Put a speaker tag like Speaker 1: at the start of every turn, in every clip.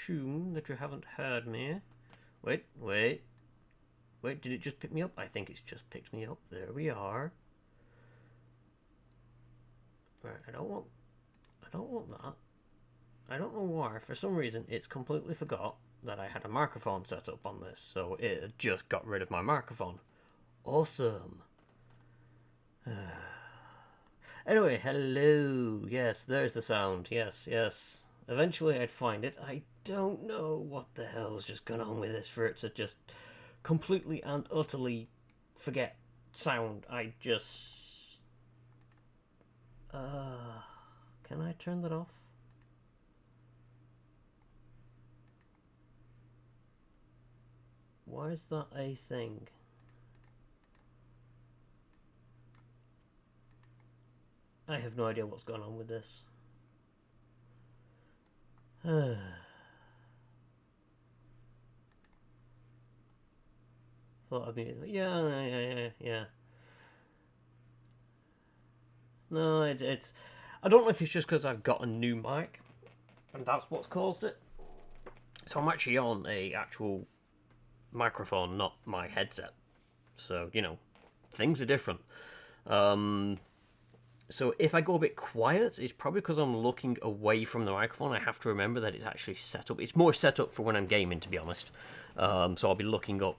Speaker 1: assume that you haven't heard me. Wait, did it just pick me up? I think it's just picked me up. There we are. Right, I don't want that. I don't know why, for some reason, it's completely forgot that I had a microphone set up on this, so it just got rid of my microphone. Awesome. Anyway, hello. Yes, there's the sound. Yes. Eventually I'd find it. I don't know what the hell's just gone on with this for it to just completely and utterly forget sound. I just... Can I turn that off? Why is that a thing? I have no idea what's going on with this. Thought I'd be... Yeah. No, it's... I don't know if it's just because I've got a new mic, and that's what's caused it. So I'm actually on a actual microphone, not my headset. So, you know, things are different. So if I go a bit quiet, it's probably because I'm looking away from the microphone. I have to remember that it's actually set up. It's more set up for when I'm gaming, to be honest. So I'll be looking at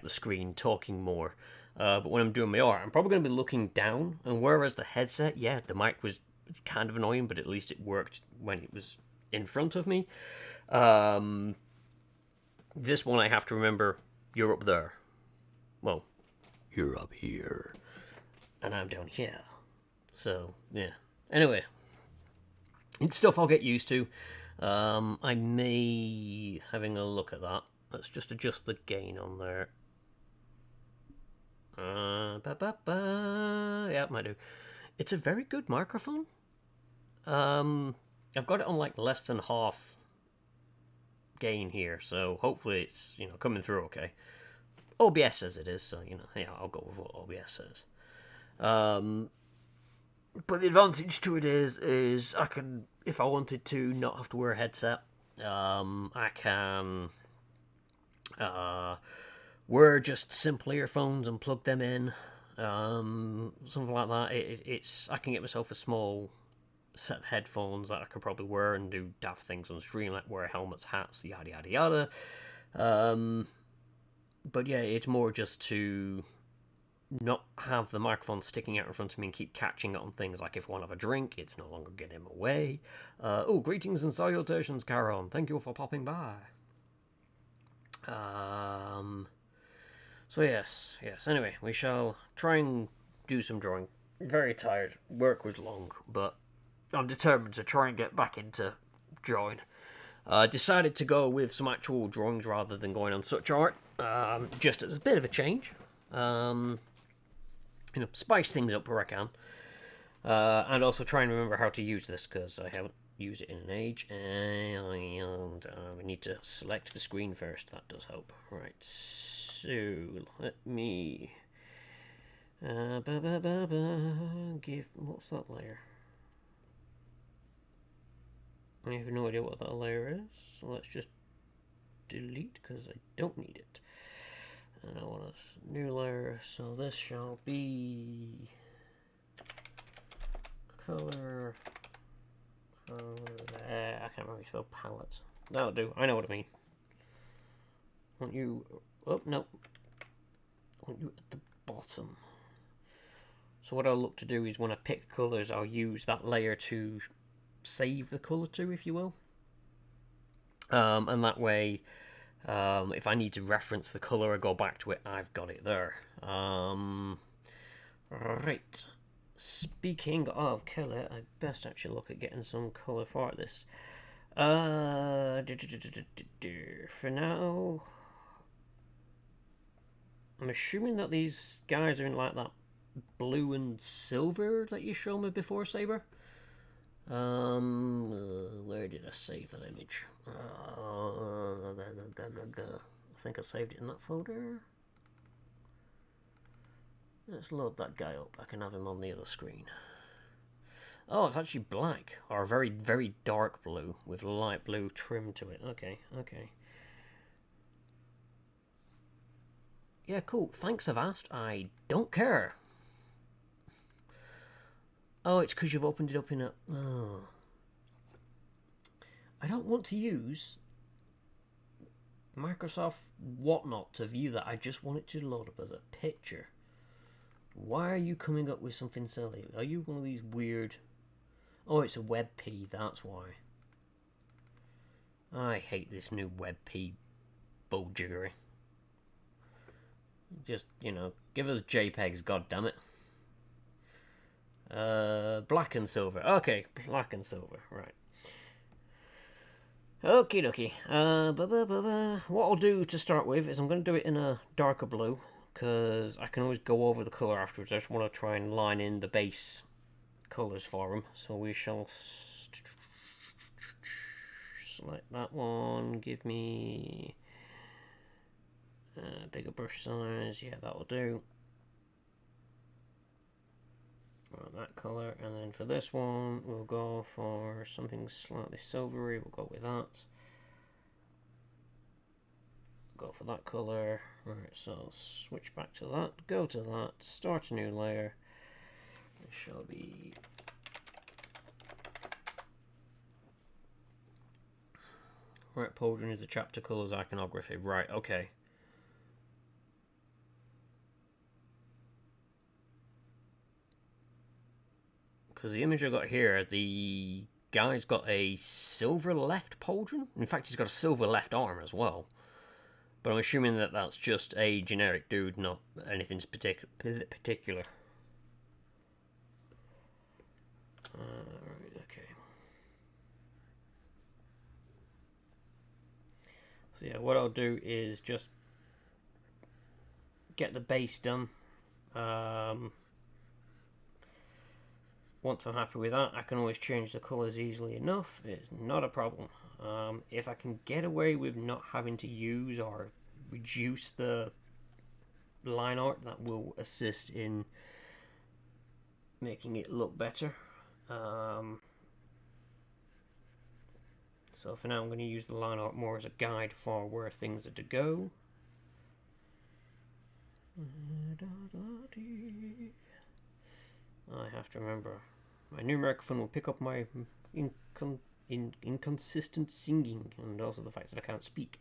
Speaker 1: the screen, talking more. But when I'm doing my art, I'm probably going to be looking down. And whereas the headset, yeah, the mic was kind of annoying, but at least it worked when it was in front of me. This one I have to remember, you're up there. Well, you're up here. And I'm down here. So, yeah. Anyway, it's stuff I'll get used to. I may... having a look at that. Let's just adjust the gain on there. Yeah, might do. It's a very good microphone. I've got it on like less than half gain here, so hopefully it's, you know, coming through okay. OBS says it is, so, you know, yeah, I'll go with what OBS says. But the advantage to it is I can, if I wanted to, not have to wear a headset. I can wear just simple earphones and plug them in, something like that. It's I can get myself a small set of headphones that I could probably wear and do daft things on stream, like wear helmets, hats, yada yada yada. But yeah, it's more just to not have the microphone sticking out in front of me and keep catching it on things like if I want to have a drink, it's no longer getting away. Greetings and salutations, Caron. Thank you for popping by. So yes. Anyway, we shall try and do some drawing. Very tired. Work was long, but I'm determined to try and get back into drawing. Decided to go with some actual drawings rather than going on such art, just as a bit of a change. You know, spice things up where I can. And also try and remember how to use this, because I haven't used it in an age. And we need to select the screen first. That does help. Right, so let me... give... what's that layer? I have no idea what that layer is. So let's just delete, because I don't need it. And I want a new layer, so this shall be color. I can't remember how you spell palette. That'll do. I know what I mean. Want you? Oh no. Want you at the bottom. So what I'll look to do is when I pick colors, I'll use that layer to save the color to, if you will. And that way, if I need to reference the colour or go back to it, I've got it there. Right. Speaking of colour, I best actually look at getting some colour for this. For now, I'm assuming that these guys are in like that blue and silver that you showed me before, Saber. Where did I save that image? I think I saved it in that folder. Let's load that guy up. I can have him on the other screen. Oh, it's actually black, or a very, very dark blue with light blue trim to it. Okay, okay. Yeah, cool. Thanks, I've asked. I don't care. Oh, it's because you've opened it up in a... Oh. I don't want to use Microsoft Whatnot to view that. I just want it to load up as a picture. Why are you coming up with something silly? Are you one of these weird... Oh, it's a WebP, that's why. I hate this new WebP bulljiggery. Just, you know, give us JPEGs, goddammit. Black and silver. Okay, black and silver, right. Okie dokie. What I'll do to start with is I'm going to do it in a darker blue, because I can always go over the colour afterwards. I just want to try and line in the base colours for them. So we shall select that one. Give me a bigger brush size. Yeah, that'll do. That colour, and then for this one we'll go for something slightly silvery. We'll go with that. Go for that colour. Right, so switch back to that, go to that, start a new layer. It shall be right. Pauldron is the chapter colours iconography. Right, okay. Because the image I got here, the guy's got a silver left pauldron. In fact, he's got a silver left arm as well. But I'm assuming that that's just a generic dude, not anything particular. Right, okay. So yeah, what I'll do is just get the base done. Once I'm happy with that, I can always change the colours easily enough. It's not a problem. If I can get away with not having to use or reduce the line art, that will assist in making it look better. So for now I'm going to use the line art more as a guide for where things are to go. I have to remember, my new microphone will pick up my inconsistent singing, and also the fact that I can't speak.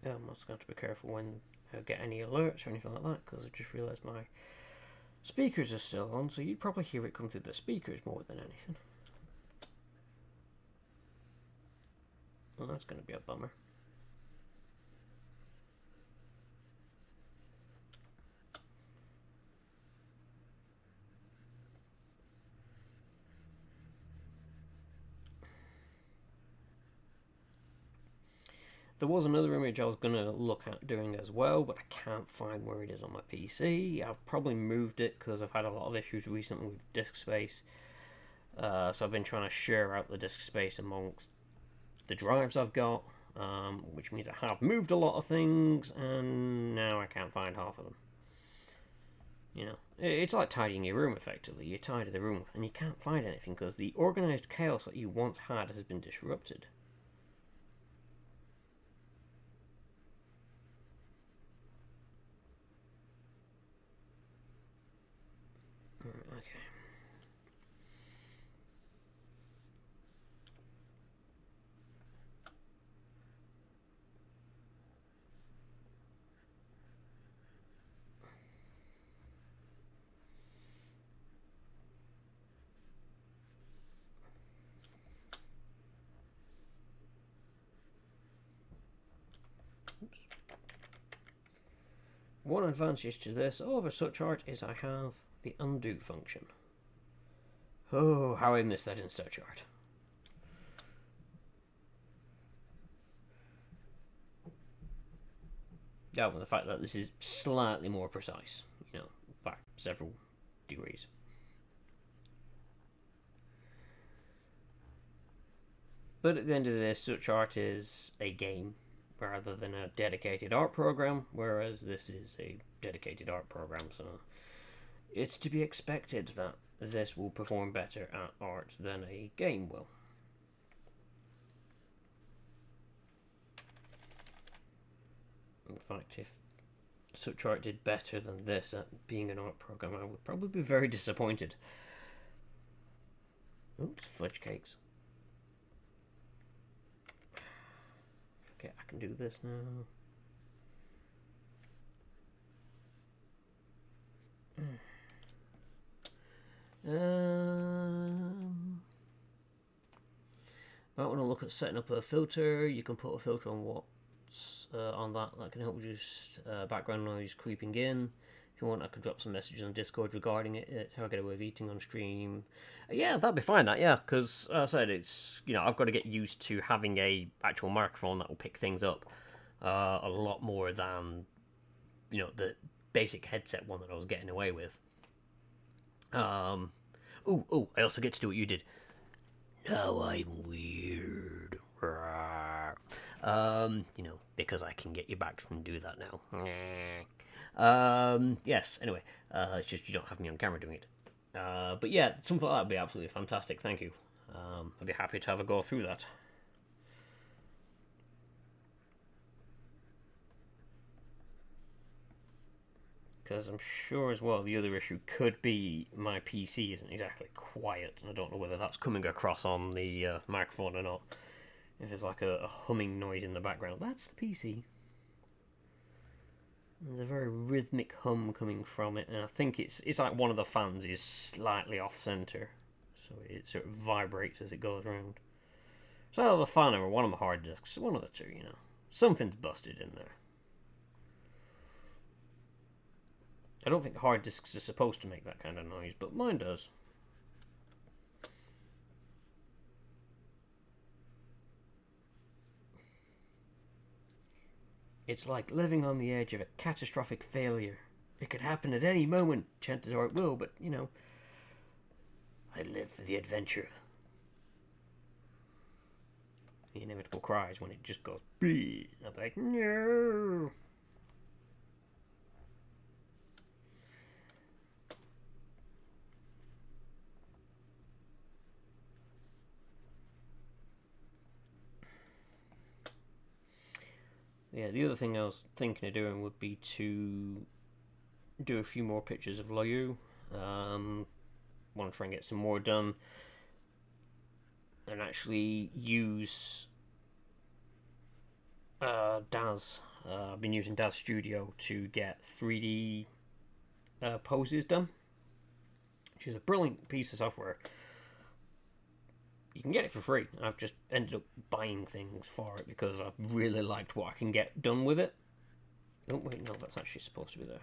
Speaker 1: I'm also going to be careful when I get any alerts or anything like that, because I just realised my speakers are still on, so you'd probably hear it come through the speakers more than anything. Well, that's going to be a bummer. There was another image I was going to look at doing as well, but I can't find where it is on my PC. I've probably moved it because I've had a lot of issues recently with disk space. So I've been trying to share out the disk space amongst the drives I've got, which means I have moved a lot of things, and now I can't find half of them. You know, it's like tidying your room effectively. You tidy the room and you can't find anything because the organised chaos that you once had has been disrupted. Okay. Oops. One advantage to this over such art is I have the undo function. Oh, how I miss that in such art. Yeah, well, the fact that this is slightly more precise, you know, by several degrees. But at the end of the day, such art is a game rather than a dedicated art program, whereas this is a dedicated art program, so it's to be expected that this will perform better at art than a game will. In fact, if such art did better than this at being an art program, I would probably be very disappointed. Oops, fudge cakes. Okay, I can do this now. Might want to look at setting up a filter. You can put a filter on what's on that. That can help reduce background noise creeping in. If you want, I could drop some messages on Discord regarding it. How I get away with eating on stream. Yeah, that'd be fine. That, yeah, because I said it's, you know, I've got to get used to having a actual microphone that will pick things up a lot more than, you know, the basic headset one that I was getting away with. I also get to do what you did. Now I'm weird. You know, because I can get you back from do that now. Yes, anyway, it's just you don't have me on camera doing it. But yeah, something like that would be absolutely fantastic, thank you. I'd be happy to have a go through that. Because I'm sure as well the other issue could be my PC isn't exactly quiet, and I don't know whether that's coming across on the microphone or not. If there's like a humming noise in the background, that's the PC. There's a very rhythmic hum coming from it, and I think it's like one of the fans is slightly off center, so it sort of vibrates as it goes around. So I have a fan or one of my hard disks, one of the two, you know. Something's busted in there. I don't think hard disks are supposed to make that kind of noise, but mine does. It's like living on the edge of a catastrophic failure. It could happen at any moment, chances are it will, but, you know, I live for the adventure. The inevitable cries when it just goes, "Bee." I'm like, no. Yeah, the other thing I was thinking of doing would be to do a few more pictures of Loyu. Want to try and get some more done and actually use Daz. I've been using Daz Studio to get 3D poses done, which is a brilliant piece of software. You can get it for free. I've just ended up buying things for it because I've really liked what I can get done with it. Oh wait, no, that's actually supposed to be there.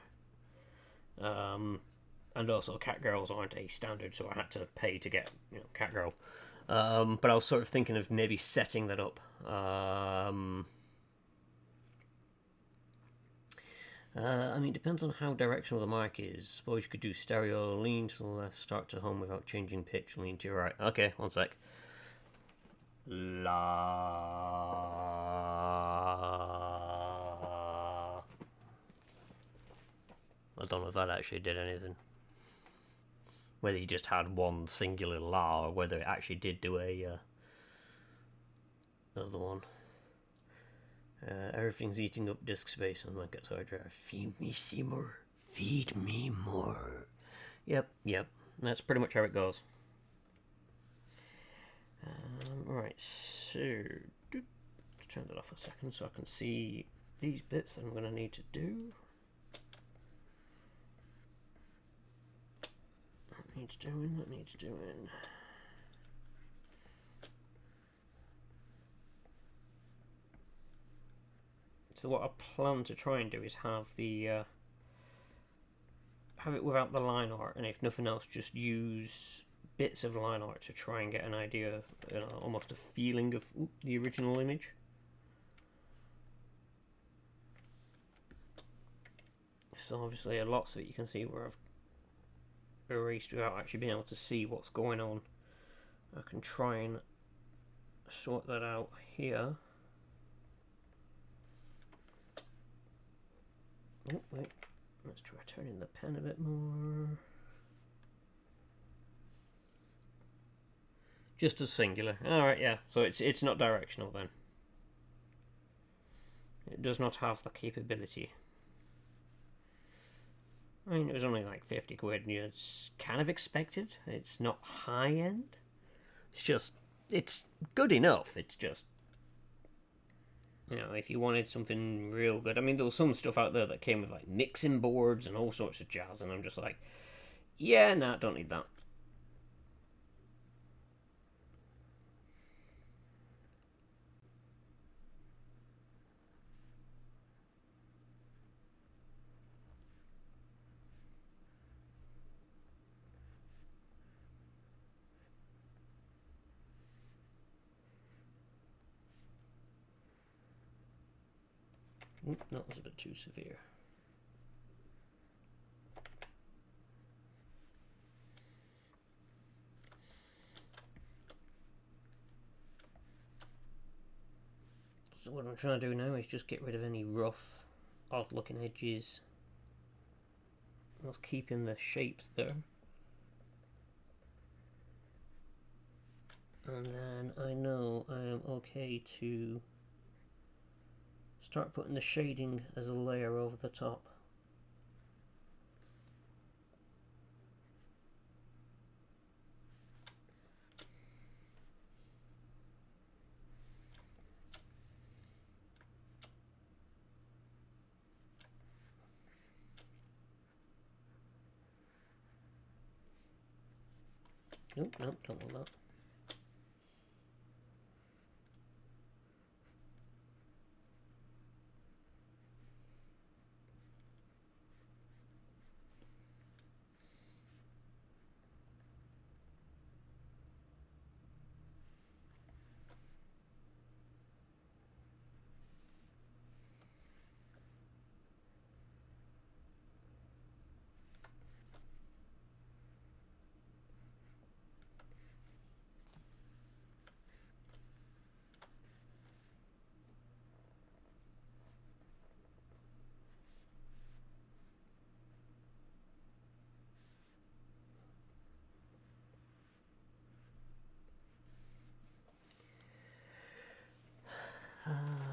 Speaker 1: And also, Catgirls aren't a standard, so I had to pay to get, you know, Catgirl. But I was sort of thinking of maybe setting that up. I mean, it depends on how directional the mic is. Suppose you could do stereo, lean to the left, start to hum without changing pitch, lean to your right. Okay, one sec. La. I don't know if that actually did anything. Whether you just had one singular la, or whether it actually did do a other one. Everything's eating up disk space on my guitar drive. Feed me, Seymour. Feed me more. Yep. That's pretty much how it goes. Right, so turn that off a second so I can see these bits that I'm going to need to do. That needs doing. So what I plan to try and do is have the have it without the line art, and if nothing else, just use bits of line art to try and get an idea, almost a feeling of the original image. So obviously lots of it you can see where I've erased without actually being able to see what's going on. I can try and sort that out here. Oh, wait. Let's try turning the pen a bit more. Just as singular. Alright, yeah. So it's not directional then. It does not have the capability. I mean, it was only like 50 quid, and it's kind of expected. It's not high end. It's just, it's good enough. It's just, you know, if you wanted something real good. I mean, there was some stuff out there that came with like mixing boards and all sorts of jazz, and I'm just like, yeah, nah, don't need that. That was a bit too severe. So what I'm trying to do now is just get rid of any rough, odd looking edges, whilst keeping the shapes there. And then I know I am okay to start putting the shading as a layer over the top. Nope, nope, don't want that.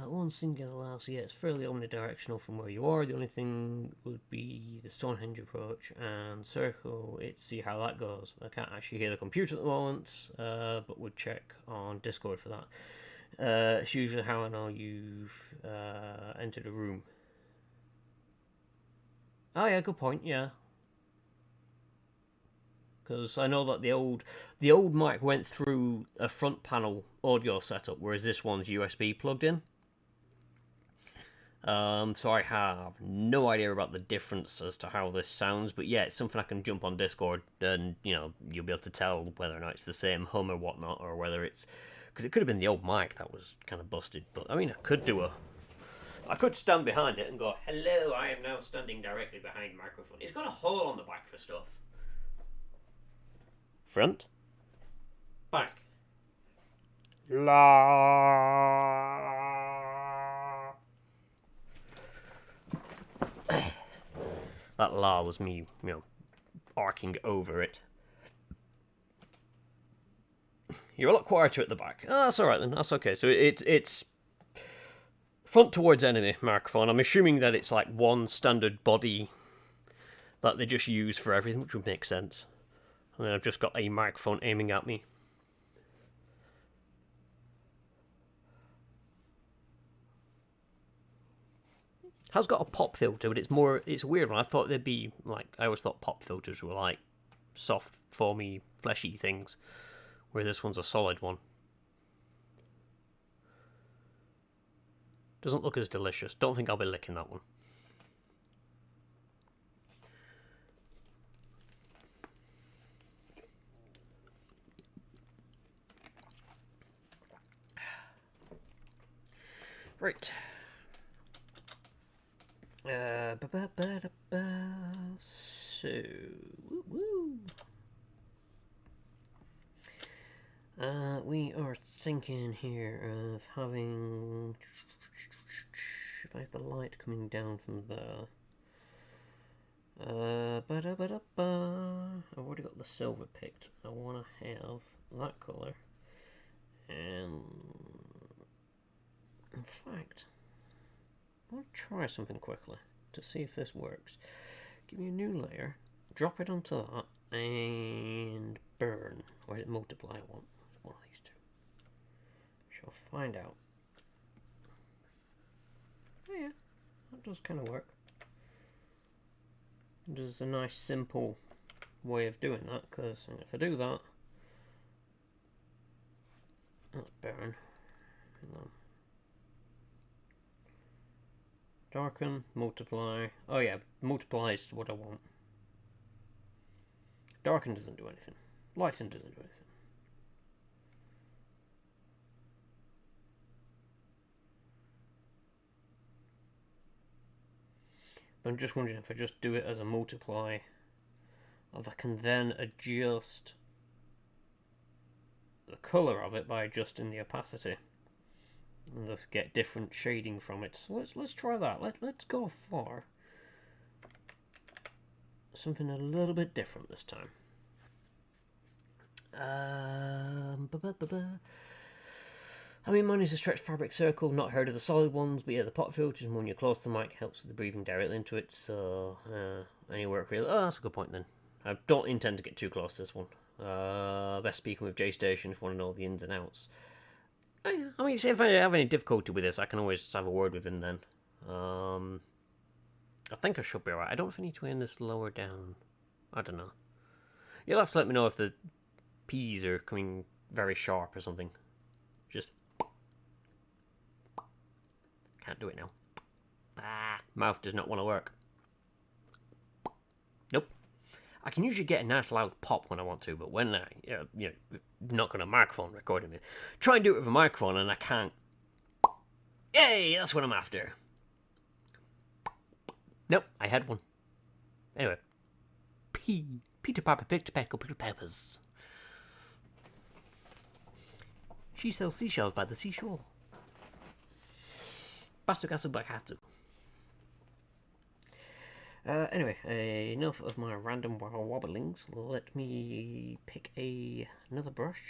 Speaker 1: One singular last, yeah, it's fairly omnidirectional from where you are. The only thing would be the Stonehenge approach and circle. It's see how that goes. I can't actually hear the computer at the moment, but would check on Discord for that. It's usually how I know you've entered a room. Oh yeah, good point. Yeah, because I know that the old mic went through a front panel audio setup, whereas this one's USB plugged in. So I have no idea about the difference as to how this sounds, but yeah, it's something I can jump on Discord and, you know, you'll be able to tell whether or not it's the same hum or whatnot, or whether it's, because it could have been the old mic that was kind of busted, but I mean, I could stand behind it and go, hello, I am now standing directly behind the microphone. It's got a hole on the back for stuff. Front. Back. La. That la was me, you know, arcing over it. You're a lot quieter at the back. Oh, that's alright then, that's okay. So it's front towards enemy microphone. I'm assuming that it's like one standard body that they just use for everything, which would make sense. And then I've just got a microphone aiming at me. Has got a pop filter, but it's a weird one. I thought they'd be like, I always thought pop filters were like soft, foamy, fleshy things, where this one's a solid one. Doesn't look as delicious. Don't think I'll be licking that one. Right. So, woo. We are thinking here of having... If I have the light coming down from there... I've already got the silver picked. I want to have that colour. And... in fact, I'll try something quickly to see if this works. Give me a new layer, drop it onto that, and burn. Or is it multiply I want? One of these two. Shall find out. Oh yeah, that does kind of work. There's a nice simple way of doing that, because if I do that, that's burn. Darken, multiply. Oh yeah, multiply is what I want. Darken doesn't do anything. Lighten doesn't do anything. But I'm just wondering if I just do it as a multiply, if I can then adjust the colour of it by adjusting the opacity. And just get different shading from it. So let's try that. Let's go for something a little bit different this time. I mean, mine is a stretched fabric circle. Not heard of the solid ones, but yeah, the pop filters when you're close to the mic helps with the breathing directly into it. So any work really. Oh, that's a good point then. I don't intend to get too close to this one. Best speaking with J-Station if you want to know the ins and outs. I mean, if I have any difficulty with this, I can always have a word with him then. I think I should be alright. I don't know if I need to aim this lower down. I don't know. You'll have to let me know if the P's are coming very sharp or something. Just... can't do it now. Mouth does not want to work. Nope. I can usually get a nice loud pop when I want to, but when I, not going to microphone recording it, try and do it with a microphone and I can't. Yay, that's what I'm after. Nope, I had one. Anyway. Peter Piper picked a peck of pickled peppers. She sells seashells by the seashore. Bastugasu Bakatu. Anyway, enough of my random wobblings. Let me pick another brush.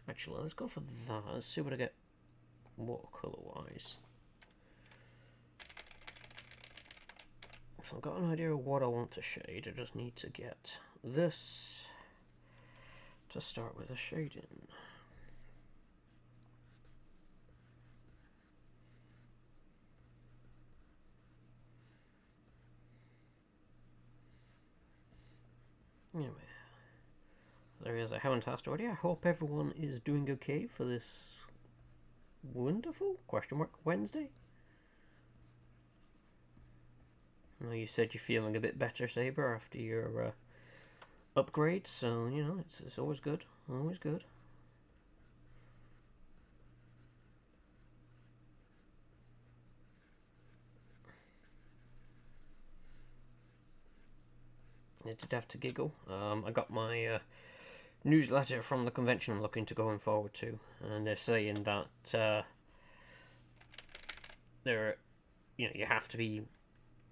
Speaker 1: Actually, let's go for that. Let's see what I get watercolour-wise. So I've got an idea of what I want to shade. I just need to get this to start with a shading. Anyway, there is. I haven't asked already. I hope everyone is doing okay for this wonderful Wednesday. I know you said you're feeling a bit better, Saber, after your upgrade, so you know it's always good. Always good. I did have to giggle. I got my newsletter from the convention I'm looking to going forward to, and they're saying that you have to be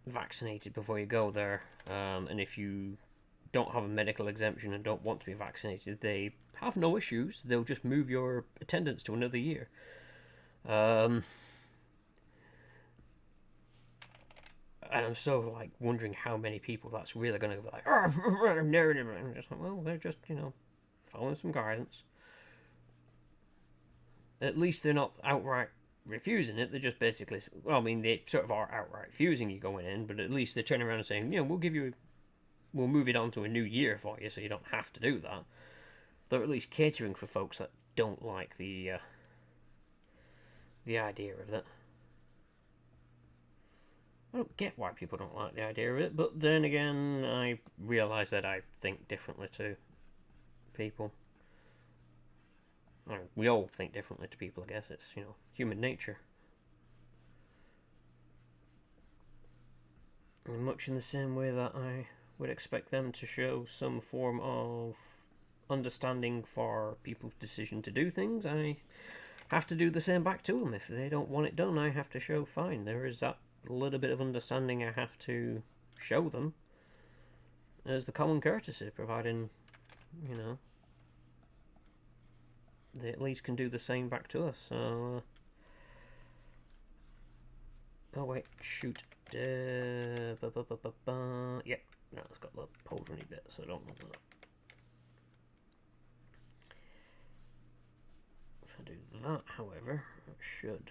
Speaker 1: vaccinated before you go there, and if you don't have a medical exemption and don't want to be vaccinated, they have no issues. They'll just move your attendance to another year. And I'm so like wondering how many people that's really going to be like, oh, I'm just like, well, they're just following some guidance. At least they're not outright refusing it. They're just basically, well, I mean, they sort of are outright refusing you going in, but at least they're turning around and saying, we'll move it on to a new year for you, so you don't have to do that. They're at least catering for folks that don't like the idea of it. I don't get why people don't like the idea of it, but then again, I realise that I think differently to people. I mean, we all think differently to people, I guess. It's, human nature. And much in the same way that I would expect them to show some form of understanding for people's decision to do things, I have to do the same back to them. If they don't want it done, I have to show fine. There is that little bit of understanding I have to show them as the common courtesy, providing, you know, they at least can do the same back to us. So, oh wait, shoot. Yep, no, it's got the pauldrony bit, so I don't want that. If I do that, however, it should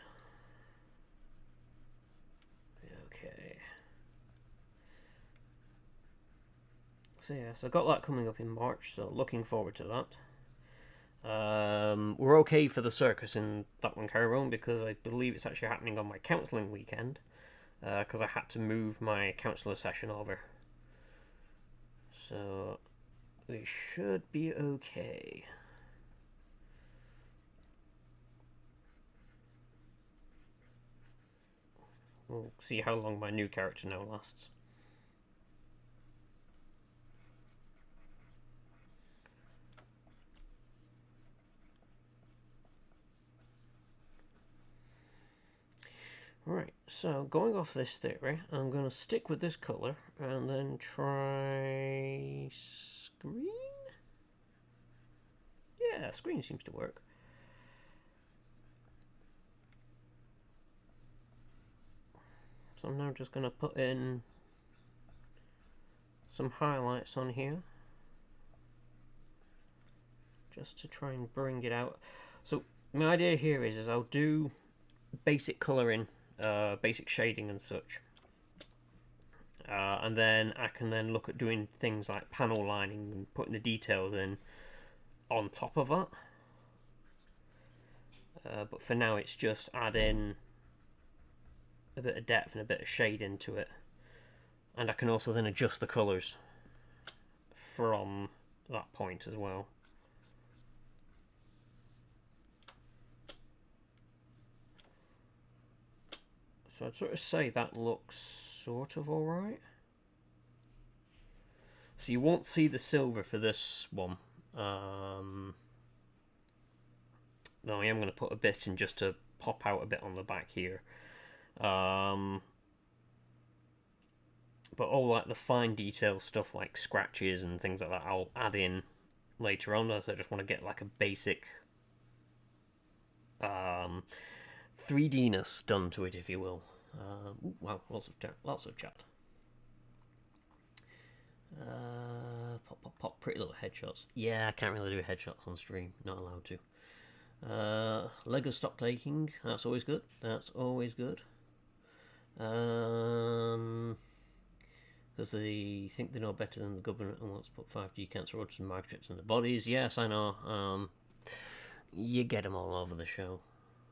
Speaker 1: be okay. So yes, I've got that coming up in March, so looking forward to that. We're okay for the circus in that one, Cairone, because I believe it's actually happening on my counselling weekend, because I had to move my counsellor session over. So we should be okay. We'll see how long my new character now lasts. Right, so going off this theory, I'm going to stick with this colour and then try screen? Yeah, screen seems to work. So I'm now just going to put in some highlights on here, just to try and bring it out. So my idea here is I'll do basic colouring, basic shading and such, and then I can then look at doing things like panel lining and putting the details in on top of that. But for now it's just add in a bit of depth and a bit of shade into it, and I can also then adjust the colours from that point as well. So I'd sort of say that looks sort of alright. So you won't see the silver for this one. No, I am going to put a bit in just to pop out a bit on the back here. But all like the fine detail stuff like scratches and things like that I'll add in later on, as I just want to get like a basic 3D-ness done to it, if you will. Ooh, wow, lots of chat. Pop, pretty little headshots. Yeah, I can't really do headshots on stream, not allowed to. Lego stop taking, that's always good. That's always good. Because they think they know better than the government and wants to put 5G cancer rods and microchips in the bodies. Yes, I know. You get them all over the show.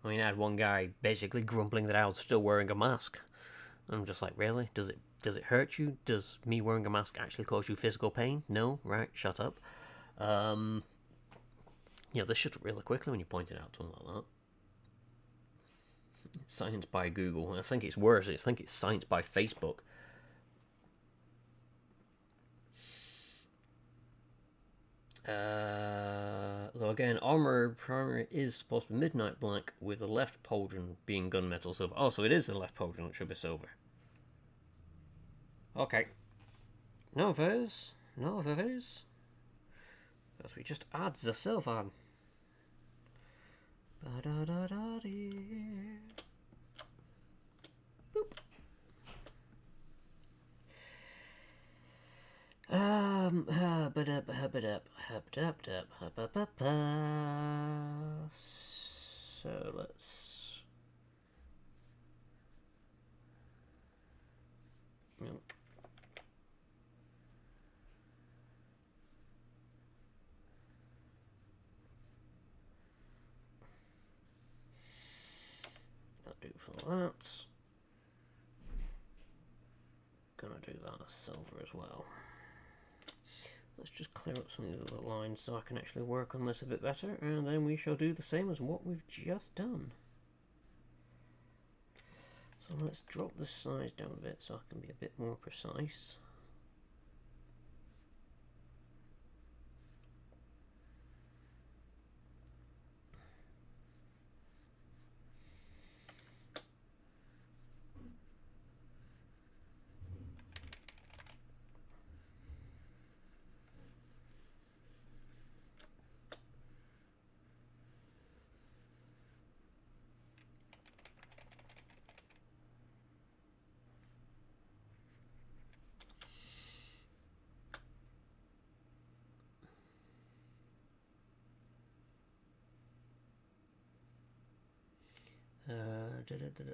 Speaker 1: I mean, I had one guy basically grumbling that I was still wearing a mask. I'm just like, really? Does it hurt you? Does me wearing a mask actually cause you physical pain? No? Right, shut up. You know, they shut up really quickly when you point it out to them like that. Science by Google. I think it's worse. I think it's science by Facebook. Though again, armor primary is supposed to be midnight black, with the left pauldron being gunmetal silver. Oh, so it is the left pauldron that should be silver. Okay. No, if it is. No, if it is. Because we just add the silver. Boop. So let's. That'll do for that. Gonna do that as silver as well. Let's just clear up some of these other lines so I can actually work on this a bit better, and then we shall do the same as what we've just done. So let's drop the size down a bit so I can be a bit more precise.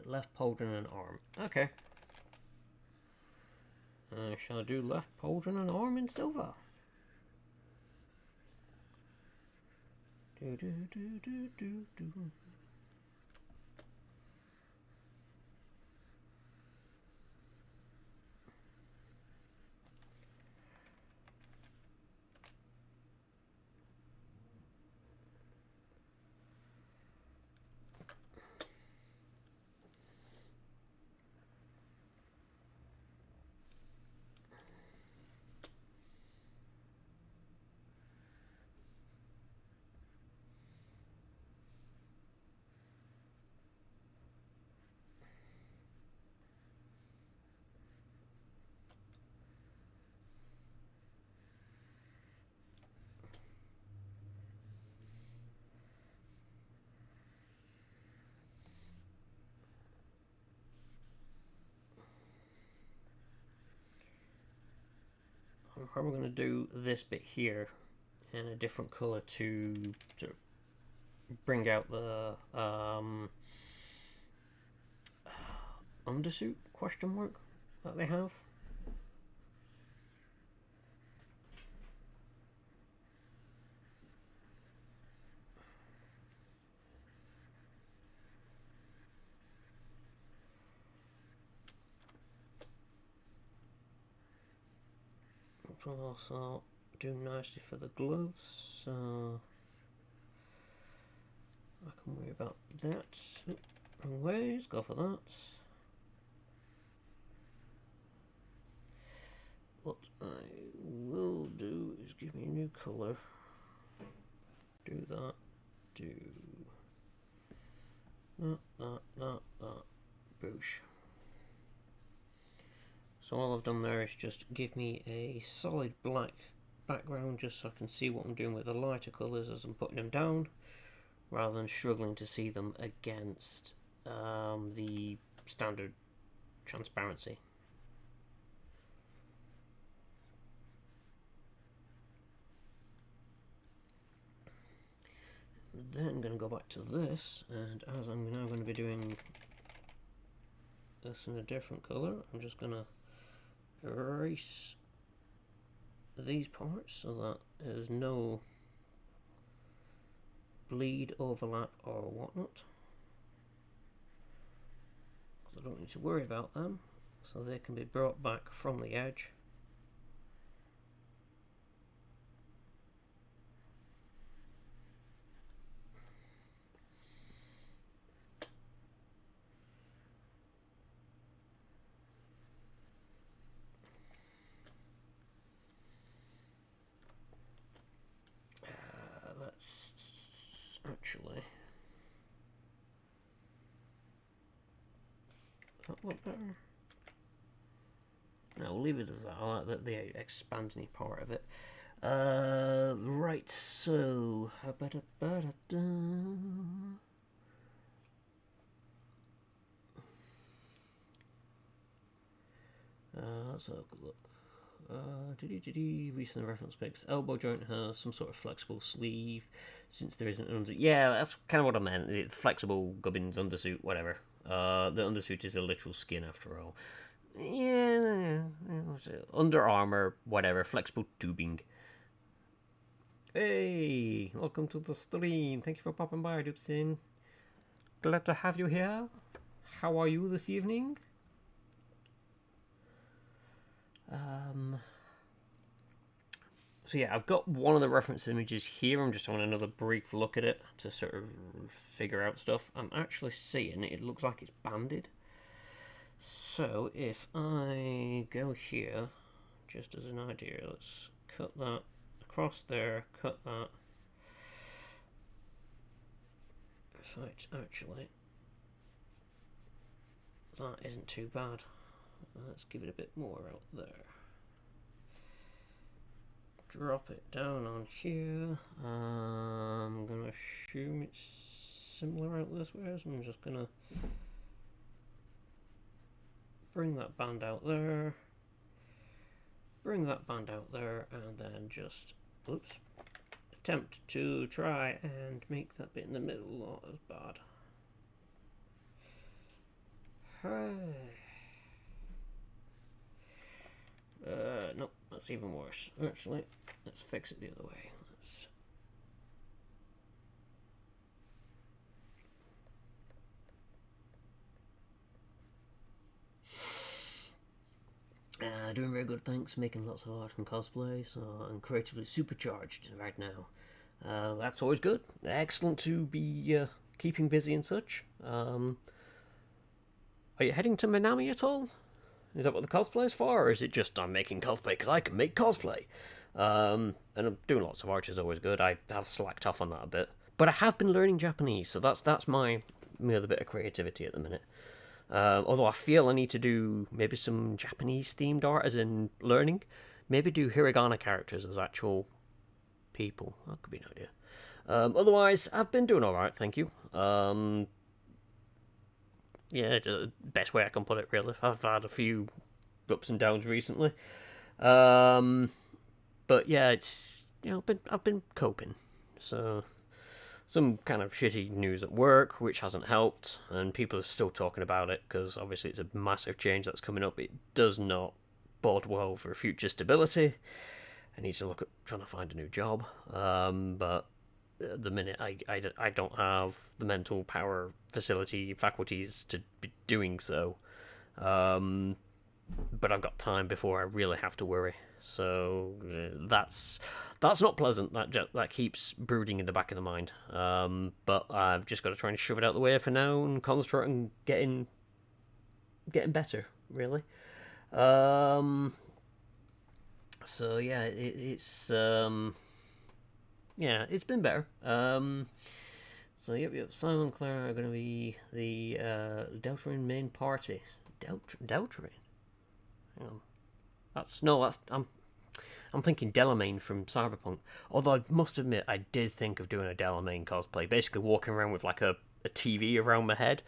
Speaker 1: Left pauldron and arm. Okay. Shall I do left pauldron and arm in silver? Do do do do do do. I'm probably going to do this bit here in a different colour to sort of bring out the undersuit question mark that they have. Which will also do nicely for the gloves, so I can worry about that. Wrong ways, go for that. What I will do is give me a new colour. Do that. Do that. Boosh. So all I've done there is just give me a solid black background just so I can see what I'm doing with the lighter colours as I'm putting them down, rather than struggling to see them against the standard transparency. Then I'm going to go back to this, and as I'm now going to be doing this in a different colour, I'm just going to erase these parts so that there's no bleed, overlap or whatnot, because I don't need to worry about them, so they can be brought back from the edge. Let's actually, that look better? No, we'll leave it as that. I like the expansiony part of it. Right, so let's have a look. Recent reference pics. Elbow joint has some sort of flexible sleeve, since there isn't an undersuit. Yeah, that's kind of what I meant. It's flexible gubbins, undersuit, whatever. The undersuit is a literal skin after all. Yeah, Under Armour, whatever. Flexible tubing. Hey, welcome to the stream. Thank you for popping by, Dupstin. Glad to have you here. How are you this evening? So yeah, I've got one of the reference images here. I'm just having another brief look at it to sort of figure out stuff. I'm actually seeing it looks like it's banded. So if I go here, just as an idea, let's cut that across there, cut that. In fact, actually, that isn't too bad. Let's give it a bit more out there. Drop it down on here. I'm gonna assume it's similar out this way, so I'm just gonna bring that band out there, bring that band out there, and then just, oops, attempt to try and make that bit in the middle not as bad. No, that's even worse. Actually, let's fix it the other way. Doing very good, thanks. Making lots of art and cosplay, so I'm creatively supercharged right now. That's always good. Excellent to be keeping busy and such. Are you heading to Minami at all? Is that what the cosplay is for, or is it just I'm making cosplay because I can make cosplay? And I'm doing lots of art is always good. I have slacked off on that a bit, but I have been learning Japanese, so that's my other bit of creativity at the minute. Although I feel I need to do maybe some Japanese themed art, as in learning. Maybe do hiragana characters as actual people. That could be an idea. Otherwise, I've been doing alright, thank you. Yeah, the best way I can put it, really. I've had a few ups and downs recently. Um, but yeah, it's I've been coping. So some kind of shitty news at work, which hasn't helped, and people are still talking about it because obviously it's a massive change that's coming up. It does not bode well for future stability. I need to look at trying to find a new job, but at the minute I don't have the mental power, faculties to be doing so. Um, but I've got time before I really have to worry. So that's not pleasant. That keeps brooding in the back of the mind. But I've just got to try and shove it out the way for now and concentrate on getting better. Really. So yeah, it's been better. So yep. Simon and Claire are going to be the Deltarune main party. Deltarune. Hang on. I'm thinking Delamain from Cyberpunk. Although I must admit, I did think of doing a Delamain cosplay, basically walking around with like a TV around my head,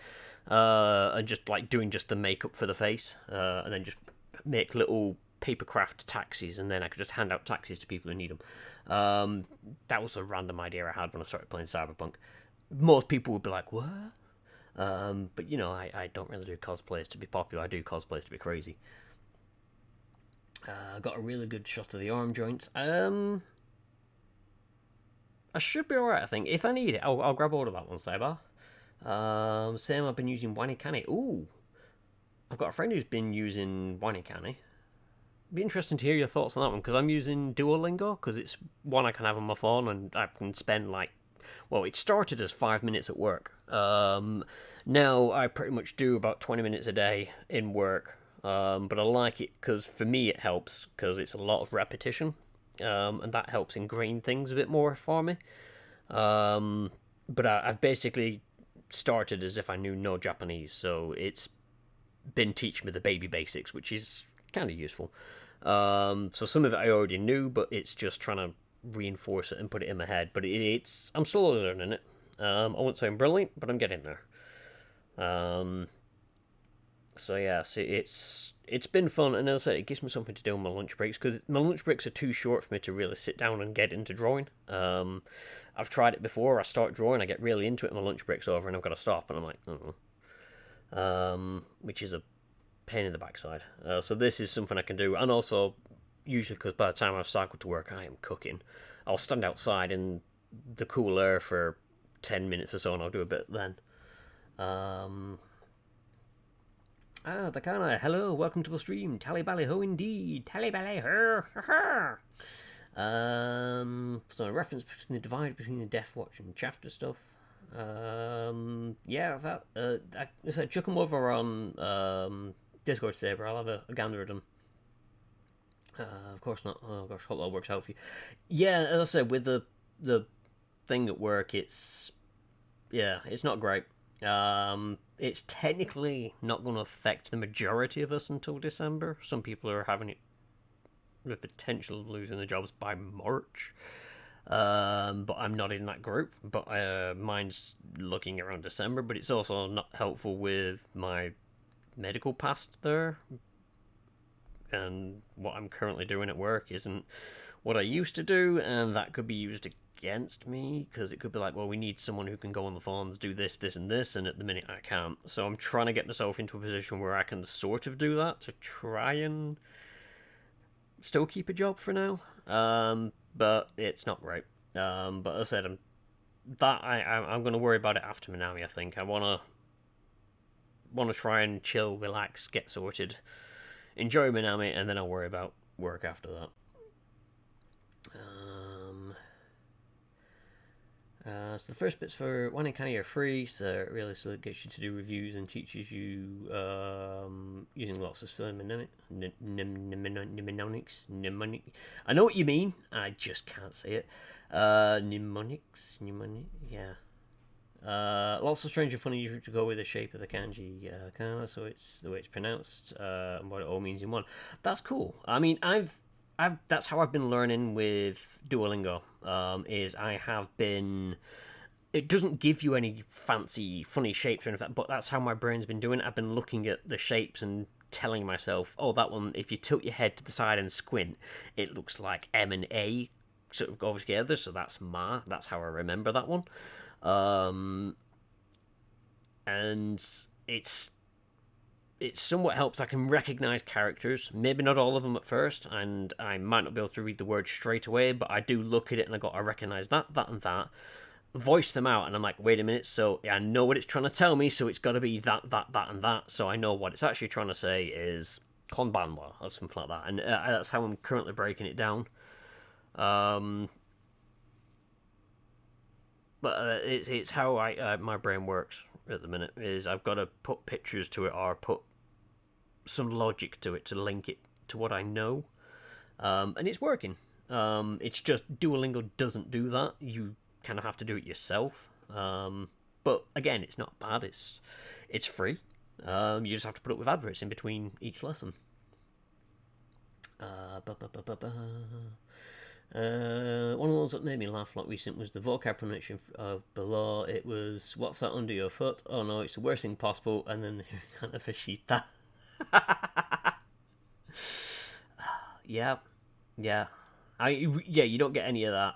Speaker 1: and just like doing just the makeup for the face, and then just make little papercraft taxis, and then I could just hand out taxis to people who need them. That was a random idea I had when I started playing Cyberpunk. Most people would be like, "What?" But I don't really do cosplays to be popular. I do cosplays to be crazy. Got a really good shot of the arm joints. I should be alright, I think. If I need it, I'll grab hold of that one, Saber. Same, I've been using Wanikani. Ooh, I've got a friend who's been using Wanikani. Be interesting to hear your thoughts on that one, because I'm using Duolingo, because it's one I can have on my phone, and I can spend it started as 5 minutes at work. Now I pretty much do about 20 minutes a day in work. But I like it because for me it helps because it's a lot of repetition, and that helps ingrain things a bit more for me. But I've basically started as if I knew no Japanese, so it's been teaching me the baby basics, which is kind of useful. So some of it I already knew, but it's just trying to reinforce it and put it in my head. But it's I'm slowly learning it. I won't say I'm brilliant, but I'm getting there. So yeah, it's been fun, and as I say, it gives me something to do on my lunch breaks because my lunch breaks are too short for me to really sit down and get into drawing. I've tried it before. I start drawing, I get really into it, and my lunch break's over, and I've got to stop, and I'm like, which is a pain in the backside. So this is something I can do, and also usually because by the time I've cycled to work, I am cooking. I'll stand outside in the cool air for 10 minutes or so, and I'll do a bit then. Takana, hello, welcome to the stream. Tally bally ho indeed. Tally bally ho, ha ha. So a reference between the divide between the Death Watch and Chafter stuff. Yeah, I said chuck them over on Discord Saber. I'll have a gander at them. Of course not. Oh gosh, hope that works out for you. Yeah, as I said, with the thing at work, it's not great. It's technically not going to affect the majority of us until December. Some people are having the potential of losing their jobs by March. But I'm not in that group. But mine's looking around December. But it's also not helpful with my medical past there. And what I'm currently doing at work isn't what I used to do, and that could be used against me, because it could be like, well, we need someone who can go on the phones, do this, this, and this, and at the minute I can't. So I'm trying to get myself into a position where I can sort of do that to try and still keep a job for now. But it's not great. But as I said, I'm going to worry about it after Minami. I think I want to try and chill, relax, get sorted, enjoy Minami, and then I'll worry about work after that. So the first bits for One Uncanny are free, so it really sort of gets you to do reviews and teaches you using lots of silly mnemonics. I know what you mean, I just can't say it. Mnemonics, yeah. Lots of strange and funny usually to go with the shape of the kanji kana, so it's the way it's pronounced and what it all means in one. That's cool. I mean, that's how I've been learning with Duolingo. Is I have been. It doesn't give you any fancy, funny shapes or anything, but that's how my brain's been doing it. I've been looking at the shapes and telling myself, oh, that one, if you tilt your head to the side and squint, it looks like M and A sort of go together, so that's Ma. That's how I remember that one. And it somewhat helps. I can recognize characters, maybe not all of them at first, and I might not be able to read the word straight away, but I do look at it and I recognize that, and that, voice them out, and I'm like, wait a minute, so I know what it's trying to tell me, so it's got to be that, and that, so I know what it's actually trying to say is konbanwa, or something like that, and that's how I'm currently breaking it down. But it's how my brain works at the minute, is I've got to put pictures to it or put some logic to it to link it to what I know, and it's working. It's just Duolingo doesn't do that. You kind of have to do it yourself. But again, it's not bad. It's free. You just have to put up with adverts in between each lesson. One of the ones that made me laugh a lot recent was the vocab pronunciation of below. It was, what's that under your foot? Oh no, it's the worst thing possible. And then kind of fishita. Yeah. You don't get any of that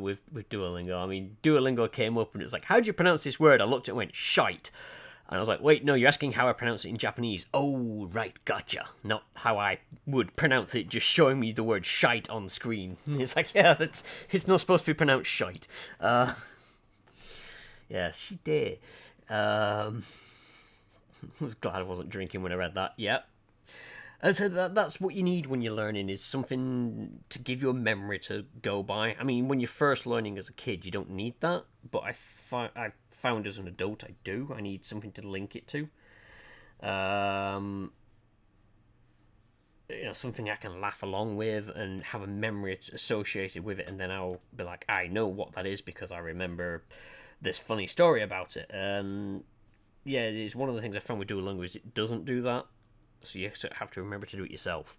Speaker 1: with Duolingo. I mean, Duolingo came up and it was like, how do you pronounce this word? I looked at it and went, shite. And I was like, wait, no, you're asking how I pronounce it in Japanese. Oh, right, gotcha. Not how I would pronounce it, just showing me the word shite on screen. It's like, yeah, it's not supposed to be pronounced shite. Yeah, she did. I was glad I wasn't drinking when I read that. Yep. And so that's what you need when you're learning, is something to give you a memory to go by. I mean, when you're first learning as a kid, you don't need that. But I found as an adult, I do. I need something to link it to. Something I can laugh along with and have a memory associated with it. And then I'll be like, I know what that is because I remember this funny story about it. Yeah, it's one of the things I found with Duolingo is it doesn't do that. So you have to remember to do it yourself.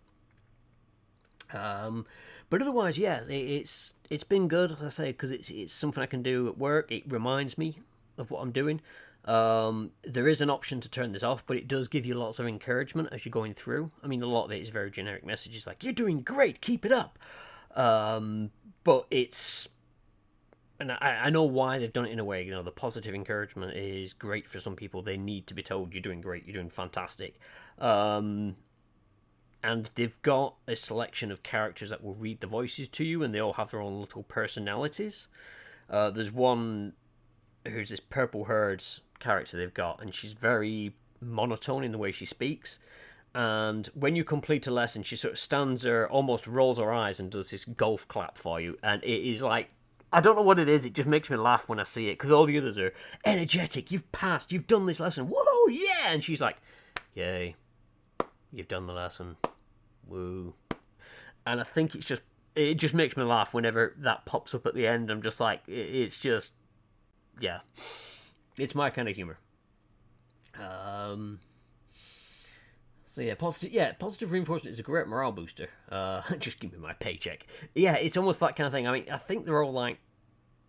Speaker 1: But otherwise, yeah, it's been good, as I say, because it's something I can do at work. It reminds me of what I'm doing. There is an option to turn this off, but it does give you lots of encouragement as you're going through. I mean, a lot of it is very generic messages like, you're doing great, keep it up. But it's... And I know why they've done it in a way. The positive encouragement is great for some people. They need to be told, you're doing great, you're doing fantastic. And they've got a selection of characters that will read the voices to you, and they all have their own little personalities. There's one who's this purple haired character they've got, and she's very monotone in the way she speaks. And when you complete a lesson, she sort of stands there, almost rolls her eyes, and does this golf clap for you. And it is like, I don't know what it is, it just makes me laugh when I see it, because all the others are energetic, you've passed, you've done this lesson, whoa, yeah! And she's like, yay, you've done the lesson, woo. And I think it just makes me laugh whenever that pops up at the end. I'm just like, it's just, yeah, it's my kind of humour. So yeah, positive reinforcement is a great morale booster. Just give me my paycheck. Yeah, it's almost that kind of thing. I mean, I think they're all like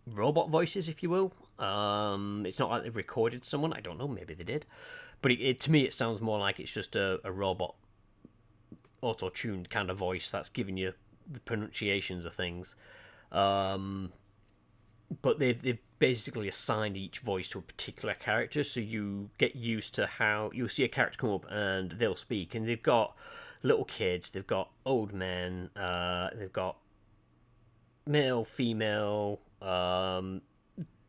Speaker 1: robot voices, if you will. It's not like they've recorded someone. I don't know, maybe they did. But to me, it sounds more like it's just a robot, auto-tuned kind of voice that's giving you the pronunciations of things. But they've basically assigned each voice to a particular character, so you get used to how you'll see a character come up and they'll speak, and they've got little kids, they've got old men, they've got male, female.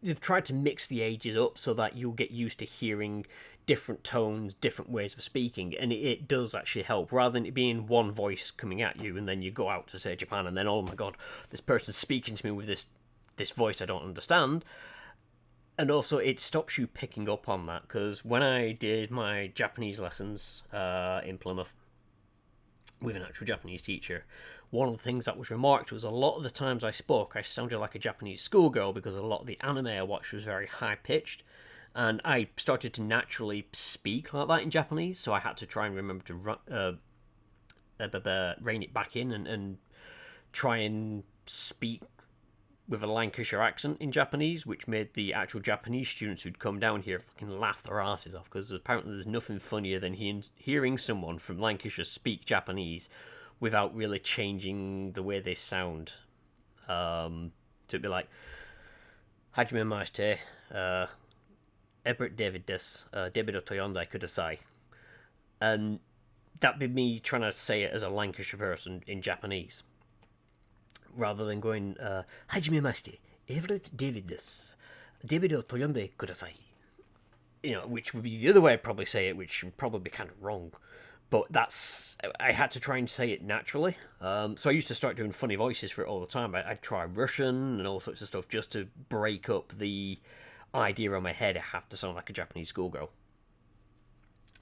Speaker 1: They've tried to mix the ages up so that you'll get used to hearing different tones, different ways of speaking, and it does actually help. Rather than it being one voice coming at you, and then you go out to say Japan, and then oh my god, this person's speaking to me with this voice I don't understand. And also, it stops you picking up on that, because when I did my Japanese lessons in Plymouth with an actual Japanese teacher, one of the things that was remarked was a lot of the times I spoke, I sounded like a Japanese schoolgirl because a lot of the anime I watched was very high pitched. And I started to naturally speak like that in Japanese, so I had to try and remember to rein it back in and try and speak with a Lancashire accent in Japanese, which made the actual Japanese students who'd come down here fucking laugh their asses off, because apparently there's nothing funnier than hearing someone from Lancashire speak Japanese without really changing the way they sound. So it'd be like, Hajime Maste, Ebert David des, David Otoyonde Kudasai. And that'd be me trying to say it as a Lancashire person in Japanese, rather than going, Hajime Maste, Everett David des, David Otoyonde Kudasai. Which would be the other way I'd probably say it, which would probably be kind of wrong. But I had to try and say it naturally. So I used to start doing funny voices for it all the time. I'd try Russian and all sorts of stuff just to break up the idea on my head I have to sound like a Japanese schoolgirl.